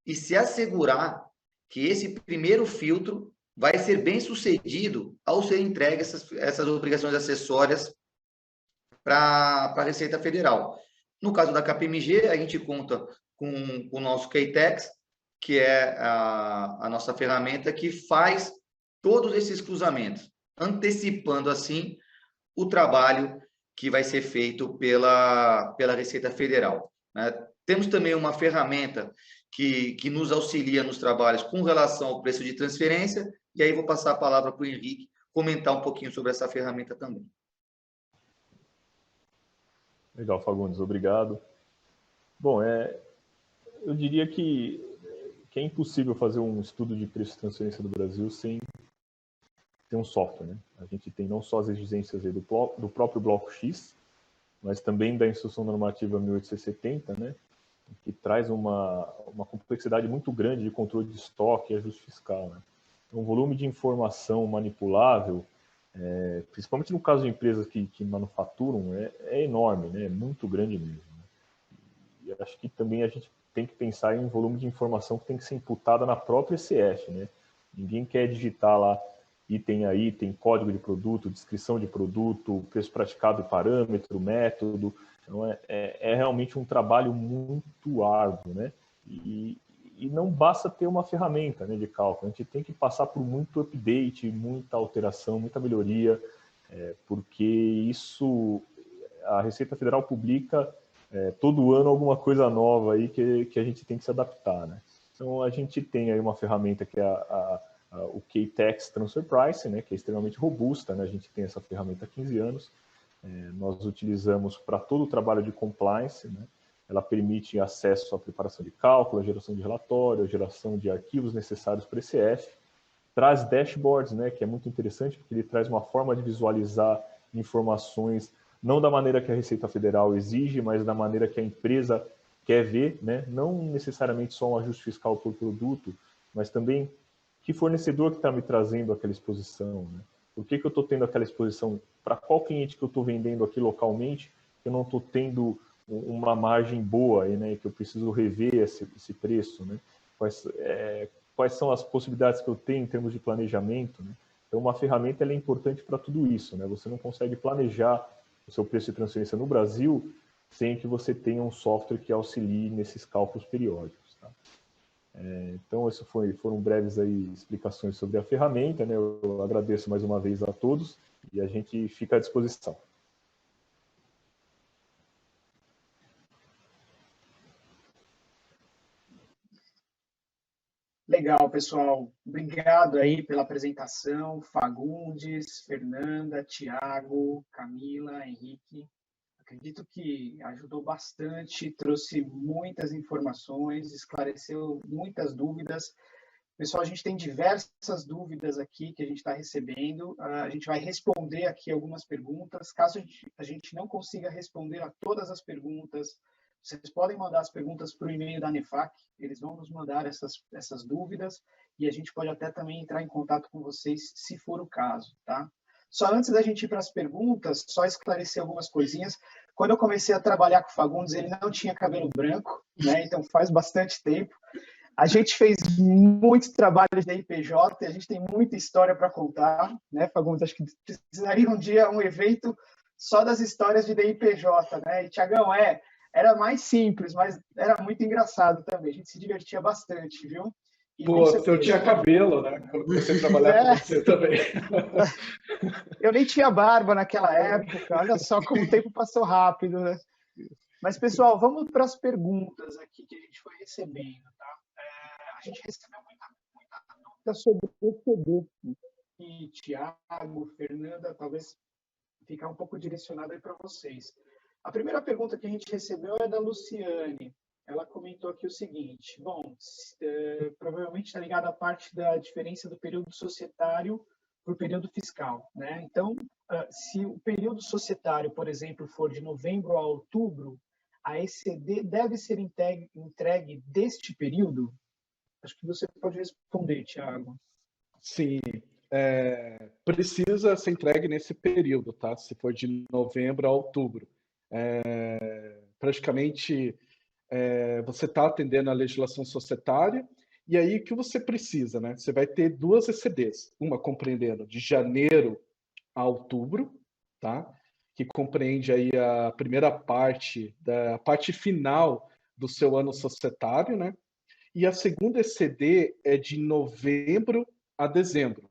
e se assegurar que esse primeiro filtro vai ser bem sucedido ao ser entregue essas obrigações acessórias para a Receita Federal. No caso da KPMG, a gente conta com o nosso KTEX, que é a nossa ferramenta que faz todos esses cruzamentos, antecipando assim o trabalho que vai ser feito pela Receita Federal, né? Temos também uma ferramenta que nos auxilia nos trabalhos com relação ao preço de transferência, e aí vou passar a palavra para o Henrique comentar um pouquinho sobre essa ferramenta também. Legal, Fagundes, obrigado. Bom, eu diria que é impossível fazer um estudo de preço de transferência do Brasil sem ter um software, né? A gente tem não só as exigências aí do próprio bloco X, mas também da Instrução Normativa 1870, né? Que traz uma complexidade muito grande de controle de estoque e ajuste fiscal, né? Então, o volume de informação manipulável, principalmente no caso de empresas que manufaturam, é enorme, né? É muito grande mesmo, né? E acho que também a gente tem que pensar em um volume de informação que tem que ser imputada na própria ECF, né? Ninguém quer digitar lá item a item, código de produto, descrição de produto, preço praticado, parâmetro, método. Então, é realmente um trabalho muito árduo, né? E E não basta ter uma ferramenta, né, de cálculo, a gente tem que passar por muito update, muita alteração, muita melhoria, porque isso, a Receita Federal publica todo ano alguma coisa nova aí que a gente tem que se adaptar, né? Então a gente tem aí uma ferramenta que é o K-Tax Transfer Pricing, né, que é extremamente robusta, né? A gente tem essa ferramenta há 15 anos, nós utilizamos para todo o trabalho de compliance, né? Ela permite acesso à preparação de cálculo, a geração de relatório, a geração de arquivos necessários para esse ECF, traz dashboards, né, que é muito interessante, porque ele traz uma forma de visualizar informações, não da maneira que a Receita Federal exige, mas da maneira que a empresa quer ver, né? Não necessariamente só um ajuste fiscal por produto, mas também que fornecedor que está me trazendo aquela exposição, né? Por que eu estou tendo aquela exposição? Para qual cliente que eu estou vendendo aqui localmente, que eu não estou tendo uma margem boa, né, que eu preciso rever esse preço, né? Quais são as possibilidades que eu tenho em termos de planejamento, né? Então, uma ferramenta ela é importante para tudo isso, né? Você não consegue planejar o seu preço de transferência no Brasil sem que você tenha um software que auxilie nesses cálculos periódicos, tá? Então, essas foram breves aí explicações sobre a ferramenta, né? Eu agradeço mais uma vez a todos e a gente fica à disposição. Legal, pessoal. Obrigado aí pela apresentação. Fagundes, Fernanda, Tiago, Camila, Henrique. Acredito que ajudou bastante, trouxe muitas informações, esclareceu muitas dúvidas. Pessoal, a gente tem diversas dúvidas aqui que a gente está recebendo. A gente vai responder aqui algumas perguntas. Caso a gente não consiga responder a todas as perguntas, vocês podem mandar as perguntas para o e-mail da ANEFAC, eles vão nos mandar essas dúvidas e a gente pode até também entrar em contato com vocês, se for o caso, tá? Só antes da gente ir para as perguntas, só esclarecer algumas coisinhas. Quando eu comecei a trabalhar com o Fagundes, ele não tinha cabelo branco, né? Então faz bastante tempo. A gente fez muitos trabalhos de IPJ, a gente tem muita história para contar, né, Fagundes? Acho que precisaria um dia um evento só das histórias de DIPJ, né? E, Tiagão, era mais simples, mas era muito engraçado também. A gente se divertia bastante, viu? E pô, eu tinha cabelo, né? Quando comecei a trabalhar com você também. Eu nem tinha barba naquela época. Olha só como o tempo passou rápido, né? Mas, pessoal, vamos para as perguntas aqui que a gente foi recebendo, tá? A gente recebeu muita dúvida sobre o ECD. E Tiago, Fernanda, talvez ficar um pouco direcionado aí para vocês. A primeira pergunta que a gente recebeu é da Luciane. Ela comentou aqui o seguinte: bom, provavelmente está ligado à parte da diferença do período societário para o período fiscal, né? Então, se o período societário, por exemplo, for de novembro a outubro, a ECD deve ser entregue deste período? Acho que você pode responder, Tiago. Sim, precisa ser entregue nesse período, tá? Se for de novembro a outubro. Praticamente, você está atendendo a legislação societária, e aí o que você precisa, né? Você vai ter duas ECDs, uma compreendendo de janeiro a outubro, tá? Que compreende aí a primeira parte, da parte final do seu ano societário, né? E a segunda ECD é de novembro a dezembro,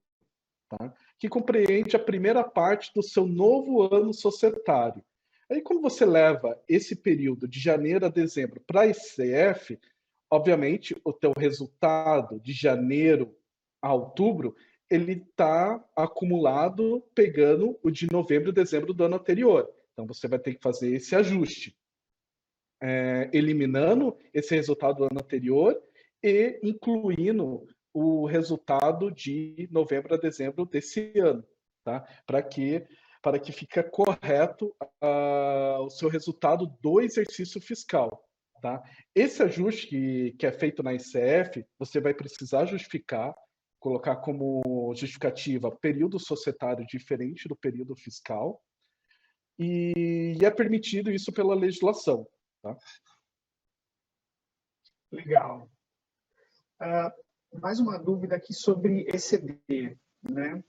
tá? Que compreende a primeira parte do seu novo ano societário. Aí, quando você leva esse período de janeiro a dezembro para a ICF, obviamente, o teu resultado de janeiro a outubro, ele está acumulado pegando o de novembro e dezembro do ano anterior. Então, você vai ter que fazer esse ajuste, eliminando esse resultado do ano anterior e incluindo o resultado de novembro a dezembro desse ano, tá? Para que fique correto o seu resultado do exercício fiscal, tá? Esse ajuste que é feito na ICF, você vai precisar justificar, colocar como justificativa período societário diferente do período fiscal, e é permitido isso pela legislação, tá? Legal. Mais uma dúvida aqui sobre ECD, né?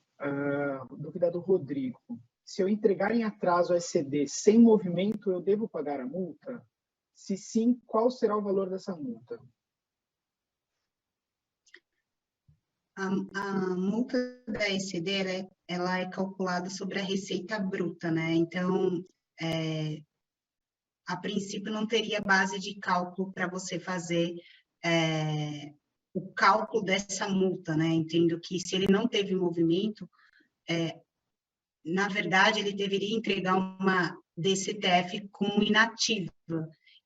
Dúvida do Rodrigo. Se eu entregar em atraso a ECD sem movimento, eu devo pagar a multa? Se sim, qual será o valor dessa multa? A multa da ECD, ela é calculada sobre a receita bruta, né? Então, a princípio não teria base de cálculo para você fazer o cálculo dessa multa, né? Entendo que se ele não teve movimento, na verdade, ele deveria entregar uma DCTF como inativa,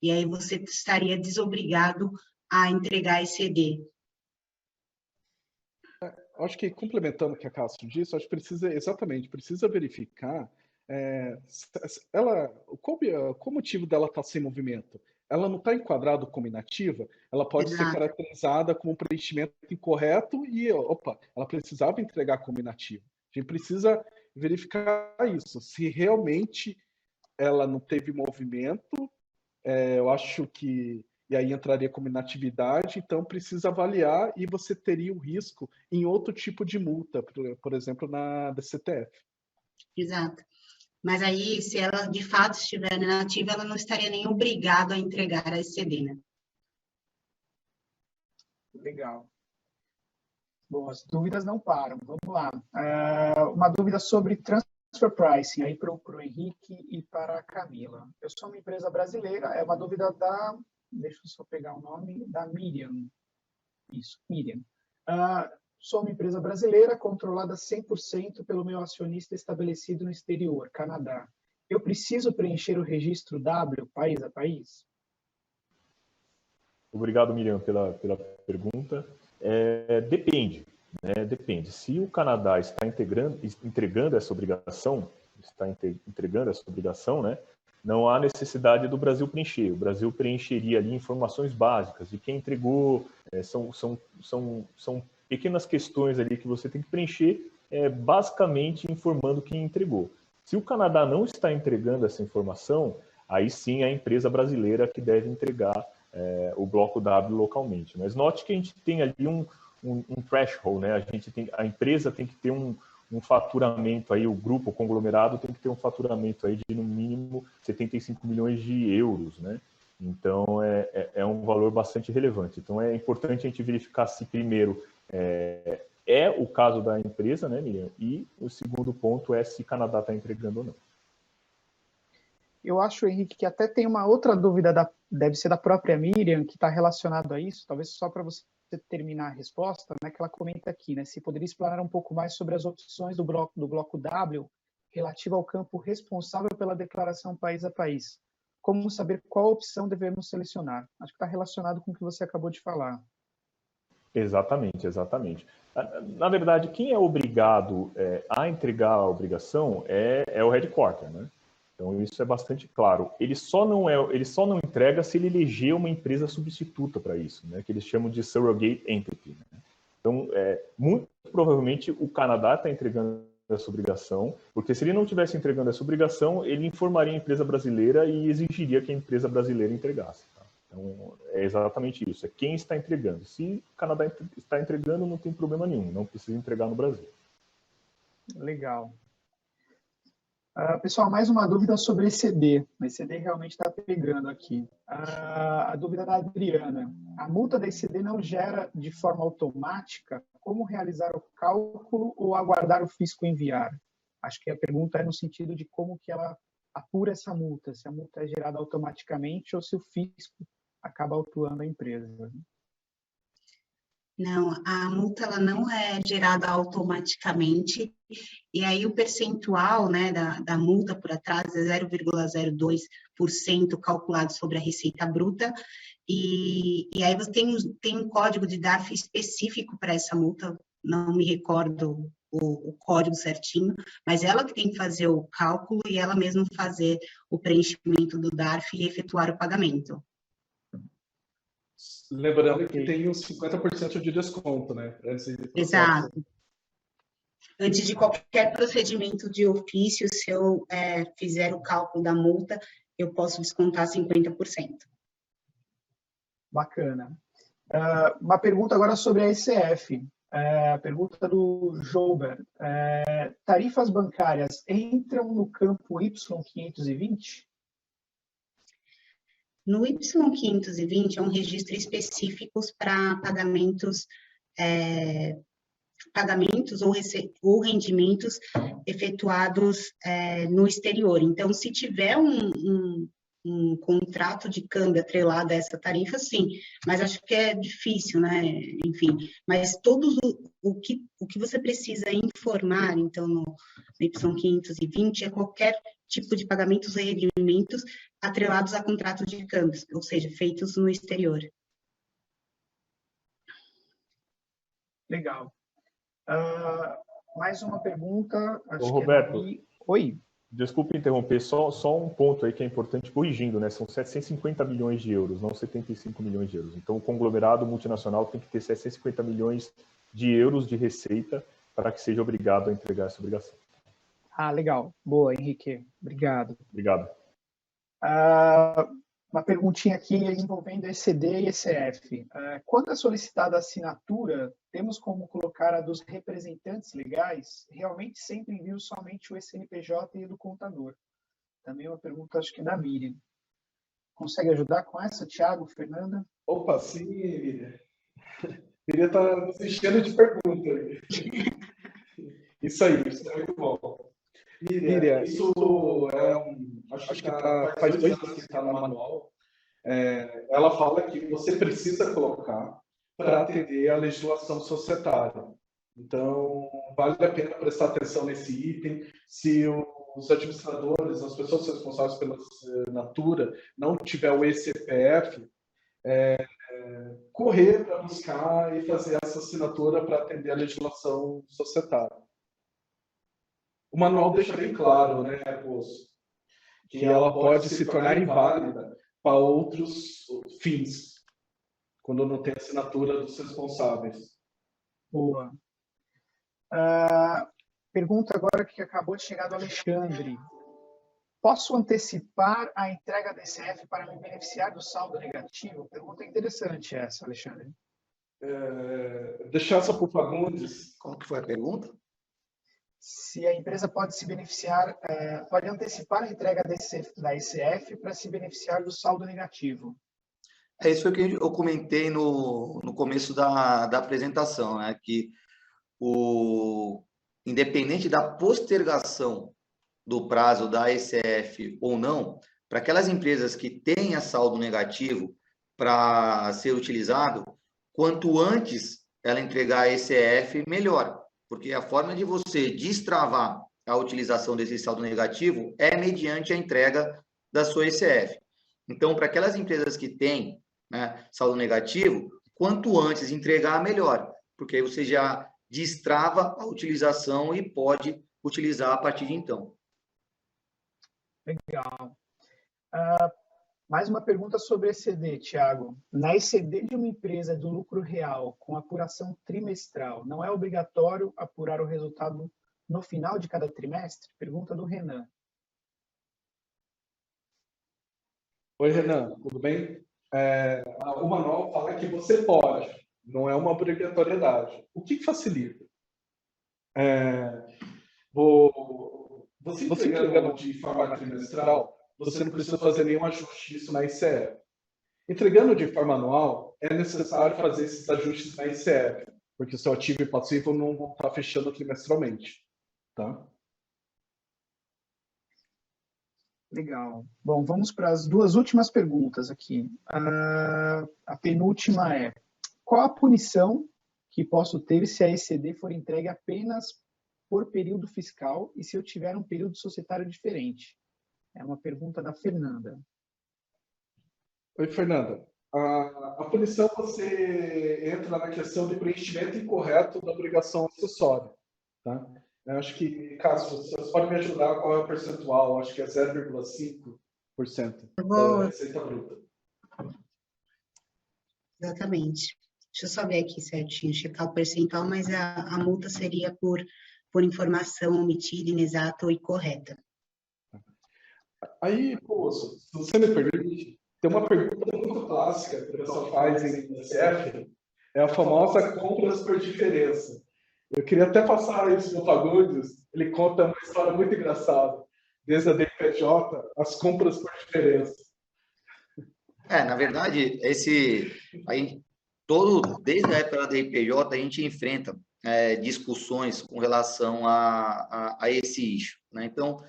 e aí você estaria desobrigado a entregar ECD. Acho que, complementando o que a Cássio disse, acho que precisa verificar qual o motivo dela estar sem movimento. Ela não está enquadrada como inativa, ela pode ser caracterizada como preenchimento incorreto e, ela precisava entregar como inativa. A gente precisa verificar isso. Se realmente ela não teve movimento, eu acho que e aí entraria como inatividade, então precisa avaliar e você teria o risco em outro tipo de multa, por exemplo, na DCTF. Exato. Mas aí, se ela de fato estiver inativa, ela não estaria nem obrigada a entregar a ECD, né? Legal. Bom, as dúvidas não param. Vamos lá. Uma dúvida sobre transfer pricing, aí para o Henrique e para a Camila. Eu sou uma empresa brasileira, é uma dúvida da... Deixa eu só pegar o nome, da Miriam. Isso, Miriam. Sou uma empresa brasileira controlada 100% pelo meu acionista estabelecido no exterior, Canadá. Eu preciso preencher o registro W, país a país? Obrigado, Miriam, pela pergunta. Depende, né? Depende. Se o Canadá está entregando essa obrigação, né? Não há necessidade do Brasil preencher. O Brasil preencheria ali informações básicas de quem entregou, são pequenas questões ali que você tem que preencher, basicamente informando quem entregou. Se o Canadá não está entregando essa informação, aí sim é a empresa brasileira que deve entregar o bloco W localmente. Mas note que a gente tem ali um threshold, né? A empresa tem que ter um faturamento aí, o grupo, o conglomerado tem que ter um faturamento aí de no mínimo 75 milhões de euros, né? Então é um valor bastante relevante. Então é importante a gente verificar se primeiro é o caso da empresa, né, Miriam? E o segundo ponto é se o Canadá está entregando ou não. Eu acho, Henrique, que até tem uma outra dúvida, deve ser da própria Miriam, que está relacionado a isso, talvez só para você terminar a resposta, né, que ela comenta aqui, né, se poderia explanar um pouco mais sobre as opções do bloco W relativo ao campo responsável pela declaração país a país. Como saber qual opção devemos selecionar? Acho que está relacionado com o que você acabou de falar. Exatamente. Na verdade, quem é obrigado a entregar a obrigação é o headquarter, né? Então, isso é bastante claro. Ele só não entrega se ele eleger uma empresa substituta para isso, né? Que eles chamam de surrogate entity, né? Então, muito provavelmente o Canadá está entregando essa obrigação, porque se ele não estivesse entregando essa obrigação, ele informaria a empresa brasileira e exigiria que a empresa brasileira entregasse. Tá? Então, é exatamente isso. É quem está entregando. Se o Canadá está entregando, não tem problema nenhum. Não precisa entregar no Brasil. Legal. Pessoal, mais uma dúvida sobre ECD. O ECD realmente está pegando aqui. A dúvida da Adriana. A multa da ECD não gera de forma automática? Como realizar o cálculo ou aguardar o fisco enviar? Acho que a pergunta é no sentido de como que ela apura essa multa, se a multa é gerada automaticamente ou se o fisco acaba autuando a empresa. Não, a multa ela não é gerada automaticamente, e aí o percentual, né, da multa por atraso é 0,02% calculado sobre a receita bruta, e aí você tem um código de DARF específico para essa multa, não me recordo o código certinho, mas ela que tem que fazer o cálculo e ela mesma fazer o preenchimento do DARF e efetuar o pagamento. Lembrando que tem os 50% de desconto, né? Exato. Antes de qualquer procedimento de ofício, se eu fizer o cálculo da multa, eu posso descontar 50%. Bacana. Uma pergunta agora sobre a ECF. Pergunta do Joubert. Tarifas bancárias entram no campo Y520? No Y520 é um registro específico para pagamentos pagamentos ou rendimentos efetuados no exterior. Então, se tiver um contrato de câmbio atrelado a essa tarifa, sim, mas acho que é difícil, né? Enfim, mas todos o que você precisa informar, então, no Y520, é qualquer tipo de pagamentos e rendimentos atrelados a contratos de câmbios, ou seja, feitos no exterior. Legal. Mais uma pergunta. Acho Ô, que Roberto, Oi. desculpe interromper, só um ponto aí que é importante, corrigindo, né? São 750 milhões de euros, não 75 milhões de euros. Então, o conglomerado multinacional tem que ter 750 milhões de euros de receita para que seja obrigado a entregar essa obrigação. Legal. Boa, Henrique. Obrigado. Obrigado. Uma perguntinha aqui envolvendo ECD e ECF. Quando é solicitada a assinatura, temos como colocar a dos representantes legais? Realmente sempre envio somente o CNPJ e do contador. Também uma pergunta, acho que da Miriam. Consegue ajudar com essa, Thiago, Fernanda? Opa, sim, Miriam. Miriam está nos enchendo de perguntas. Isso aí, isso é muito bom. Miriam, isso acho que faz 2 anos que está no manual. Ela fala que você precisa colocar para atender a legislação societária. Então, vale a pena prestar atenção nesse item. Se os administradores, as pessoas responsáveis pela assinatura, não tiver o eCPF, correr para buscar e fazer essa assinatura para atender a legislação societária. O manual deixa bem claro, né, Poço, que ela pode se tornar inválida para outros fins, quando não tem assinatura dos responsáveis. Boa. Pergunta agora que acabou de chegar do Alexandre. Posso antecipar a entrega da ECF para me beneficiar do saldo negativo? Pergunta interessante essa, Alexandre. Deixar essa para o Fagundes. Qual que foi a pergunta? Se a empresa pode se beneficiar, pode antecipar a entrega da ECF para se beneficiar do saldo negativo. Isso que eu comentei no começo da apresentação, né? Que independente da postergação do prazo da ECF ou não, para aquelas empresas que têm saldo negativo para ser utilizado, quanto antes ela entregar a ECF, melhor. Porque a forma de você destravar a utilização desse saldo negativo é mediante a entrega da sua ECF. Então, para aquelas empresas que têm, né, saldo negativo, quanto antes entregar, melhor. Porque aí você já destrava a utilização e pode utilizar a partir de então. Legal. Mais uma pergunta sobre ECD, Thiago. Na ECD de uma empresa do lucro real com apuração trimestral, não é obrigatório apurar o resultado no final de cada trimestre? Pergunta do Renan. Oi, Renan, tudo bem? O manual fala que você pode, não é uma obrigatoriedade. O que facilita? Você entregando de forma trimestral, você não precisa fazer nenhum ajuste disso na ICF. Entregando de forma anual, é necessário fazer esses ajustes na ICF, porque o seu ativo e passivo não vão estar fechando trimestralmente. Tá? Legal. Bom, vamos para as 2 últimas perguntas aqui. A penúltima é: qual a punição que posso ter se a ECD for entregue apenas por período fiscal e se eu tiver um período societário diferente? É uma pergunta da Fernanda. Oi, Fernanda. A punição, você entra na questão de preenchimento incorreto da obrigação acessória. Tá? Eu acho que, caso vocês podem me ajudar, qual é o percentual? Acho que é 0,5% da receita bruta. Exatamente. Deixa eu só ver aqui certinho, checar o percentual, mas a multa seria por informação omitida, inexata ou incorreta. Aí, Poço, se você me permite, tem uma pergunta muito clássica que o pessoal faz em ICF, é a famosa compras por diferença. Eu queria até passar isso para o Fagundes, ele conta uma história muito engraçada, desde a DPJ, as compras por diferença. Na verdade, desde a época da DPJ, a gente enfrenta discussões com relação a esse issue, né? Então,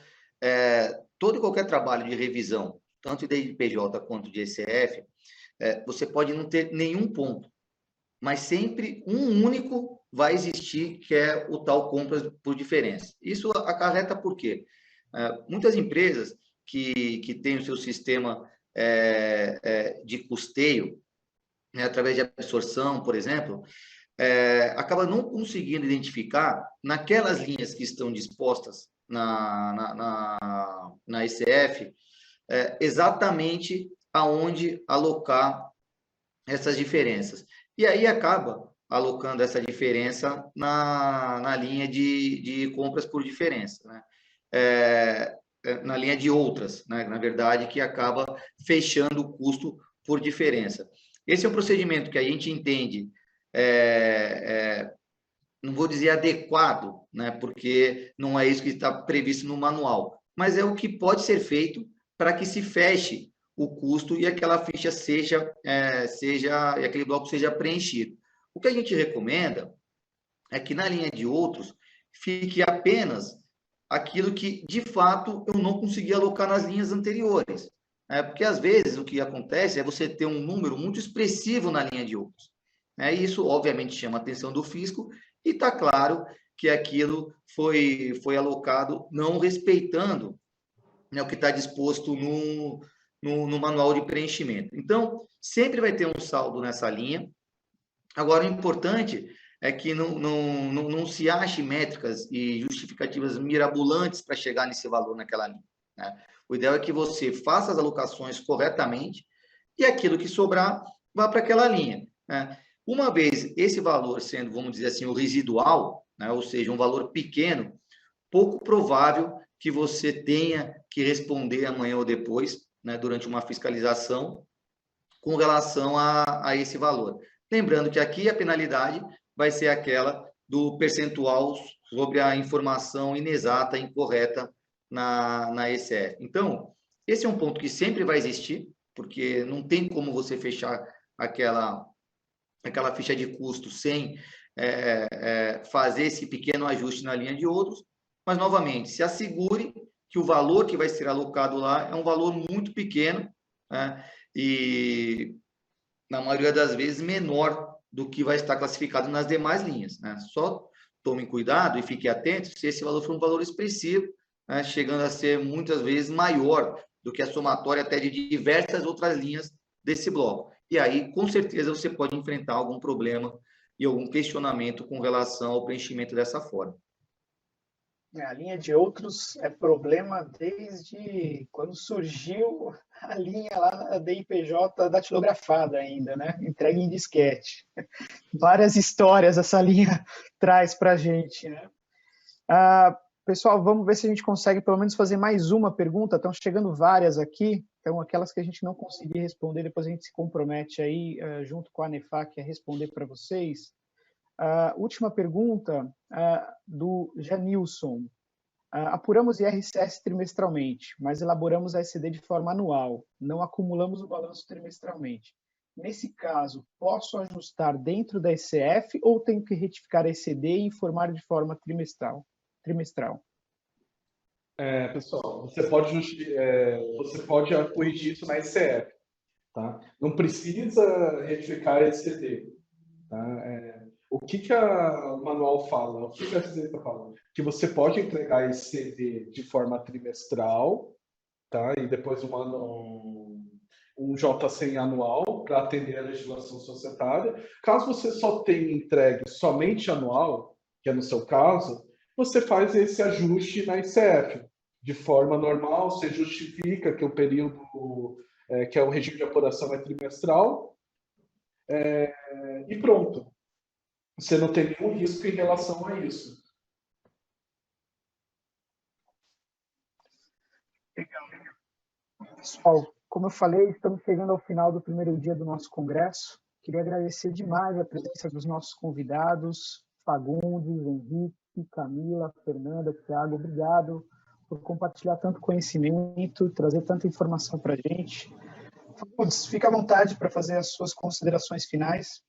todo e qualquer trabalho de revisão, tanto de IPJ quanto de ECF, você pode não ter nenhum ponto, mas sempre um único vai existir, que é o tal compras por diferença. Isso acarreta por quê? Muitas empresas que têm o seu sistema de custeio, né, através de absorção, por exemplo, acaba não conseguindo identificar naquelas linhas que estão dispostas na ECF, exatamente aonde alocar essas diferenças. E aí acaba alocando essa diferença na linha de compras por diferença, né? Na linha de outras, né? Na verdade, que acaba fechando o custo por diferença. Esse é um procedimento que a gente entende, não vou dizer adequado, né? Porque não é isso que está previsto no manual, mas é o que pode ser feito para que se feche o custo e aquela ficha e aquele bloco seja preenchido. O que a gente recomenda é que na linha de outros fique apenas aquilo que, de fato, eu não consegui alocar nas linhas anteriores. Porque, às vezes, o que acontece é você ter um número muito expressivo na linha de outros. E isso, obviamente, chama a atenção do fisco e está claro que aquilo foi alocado não respeitando, né, o que está disposto no manual de preenchimento. Então, sempre vai ter um saldo nessa linha. Agora, o importante é que não se ache métricas e justificativas mirabolantes para chegar nesse valor naquela linha, né? O ideal é que você faça as alocações corretamente e aquilo que sobrar vá para aquela linha, né? Uma vez esse valor sendo, vamos dizer assim, o residual, né, ou seja, um valor pequeno, pouco provável que você tenha que responder amanhã ou depois, né, durante uma fiscalização, com relação a esse valor. Lembrando que aqui a penalidade vai ser aquela do percentual sobre a informação inexata, incorreta na ECF. Então, esse é um ponto que sempre vai existir, porque não tem como você fechar aquela ficha de custo sem fazer esse pequeno ajuste na linha de outros, mas, novamente, se assegure que o valor que vai ser alocado lá é um valor muito pequeno, né, e, na maioria das vezes, menor do que vai estar classificado nas demais linhas, né? Só tome cuidado e fique atento se esse valor for um valor expressivo, né, chegando a ser, muitas vezes, maior do que a somatória até de diversas outras linhas desse bloco. E aí, com certeza, você pode enfrentar algum problema e algum questionamento com relação ao preenchimento dessa forma. A linha de outros é problema desde quando surgiu a linha lá na DIPJ datilografada ainda, né? Entregue em disquete. Várias histórias essa linha traz para a gente, né? Pessoal, vamos ver se a gente consegue pelo menos fazer mais uma pergunta. Estão chegando várias aqui, então aquelas que a gente não conseguir responder, depois a gente se compromete aí, junto com a ANEFAC, a responder para vocês. Última pergunta do Janilson. Apuramos IRCS trimestralmente, mas elaboramos a ECD de forma anual, não acumulamos o balanço trimestralmente. Nesse caso, posso ajustar dentro da ECF ou tenho que retificar a ECD e informar de forma trimestral? Pessoal, você pode corrigir isso na ECF, tá? Não precisa retificar a ECD, tá? O que o manual fala? O que a ECD está falando? Que você pode entregar a ECD de forma trimestral, tá? E depois um J100 anual para atender a legislação societária. Caso você só tenha entregue somente anual, que é no seu caso, você faz esse ajuste na ECF. De forma normal, você justifica que o período, que é o regime de apuração é trimestral, e pronto. Você não tem nenhum risco em relação a isso. Legal. Pessoal, como eu falei, estamos chegando ao final do primeiro dia do nosso congresso. Queria agradecer demais a presença dos nossos convidados, Fagundes, Henrique, Camila, Fernanda, Thiago, obrigado por compartilhar tanto conhecimento, trazer tanta informação para a gente. Fagundes, fica à vontade para fazer as suas considerações finais.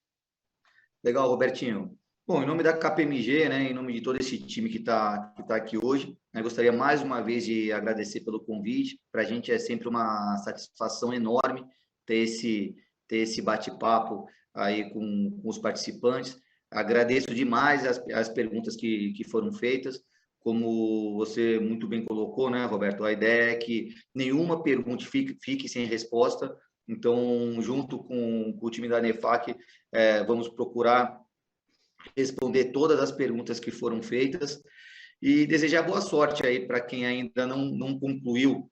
Legal, Robertinho. Bom, em nome da KPMG, né, em nome de todo esse time que tá aqui hoje, né, gostaria mais uma vez de agradecer pelo convite. Para a gente é sempre uma satisfação enorme ter esse bate-papo aí com os participantes. Agradeço demais as perguntas que foram feitas. Como você muito bem colocou, né, Roberto? A ideia é que nenhuma pergunta fique sem resposta. Então, junto com o time da NEFAC, vamos procurar responder todas as perguntas que foram feitas e desejar boa sorte aí para quem ainda não concluiu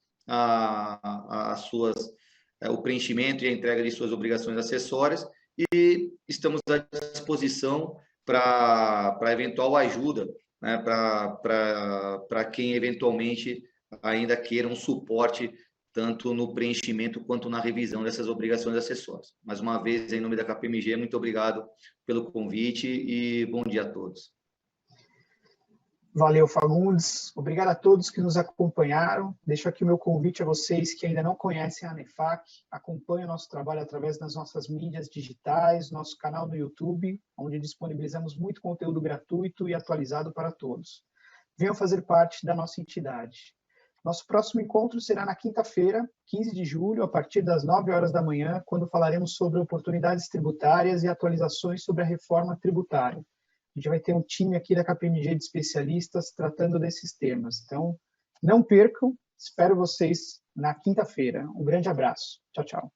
o preenchimento e a entrega de suas obrigações acessórias, e estamos à disposição para eventual ajuda, né, para quem eventualmente ainda queira um suporte tanto no preenchimento quanto na revisão dessas obrigações acessórias. Mais uma vez, em nome da KPMG, muito obrigado pelo convite e bom dia a todos. Valeu, Fagundes. Obrigado a todos que nos acompanharam. Deixo aqui o meu convite a vocês que ainda não conhecem a NEFAC. Acompanhem o nosso trabalho através das nossas mídias digitais, nosso canal no YouTube, onde disponibilizamos muito conteúdo gratuito e atualizado para todos. Venham fazer parte da nossa entidade. Nosso próximo encontro será na quinta-feira, 15 de julho, a partir das 9 horas da manhã, quando falaremos sobre oportunidades tributárias e atualizações sobre a reforma tributária. A gente vai ter um time aqui da KPMG de especialistas tratando desses temas. Então, não percam, espero vocês na quinta-feira. Um grande abraço. Tchau, tchau.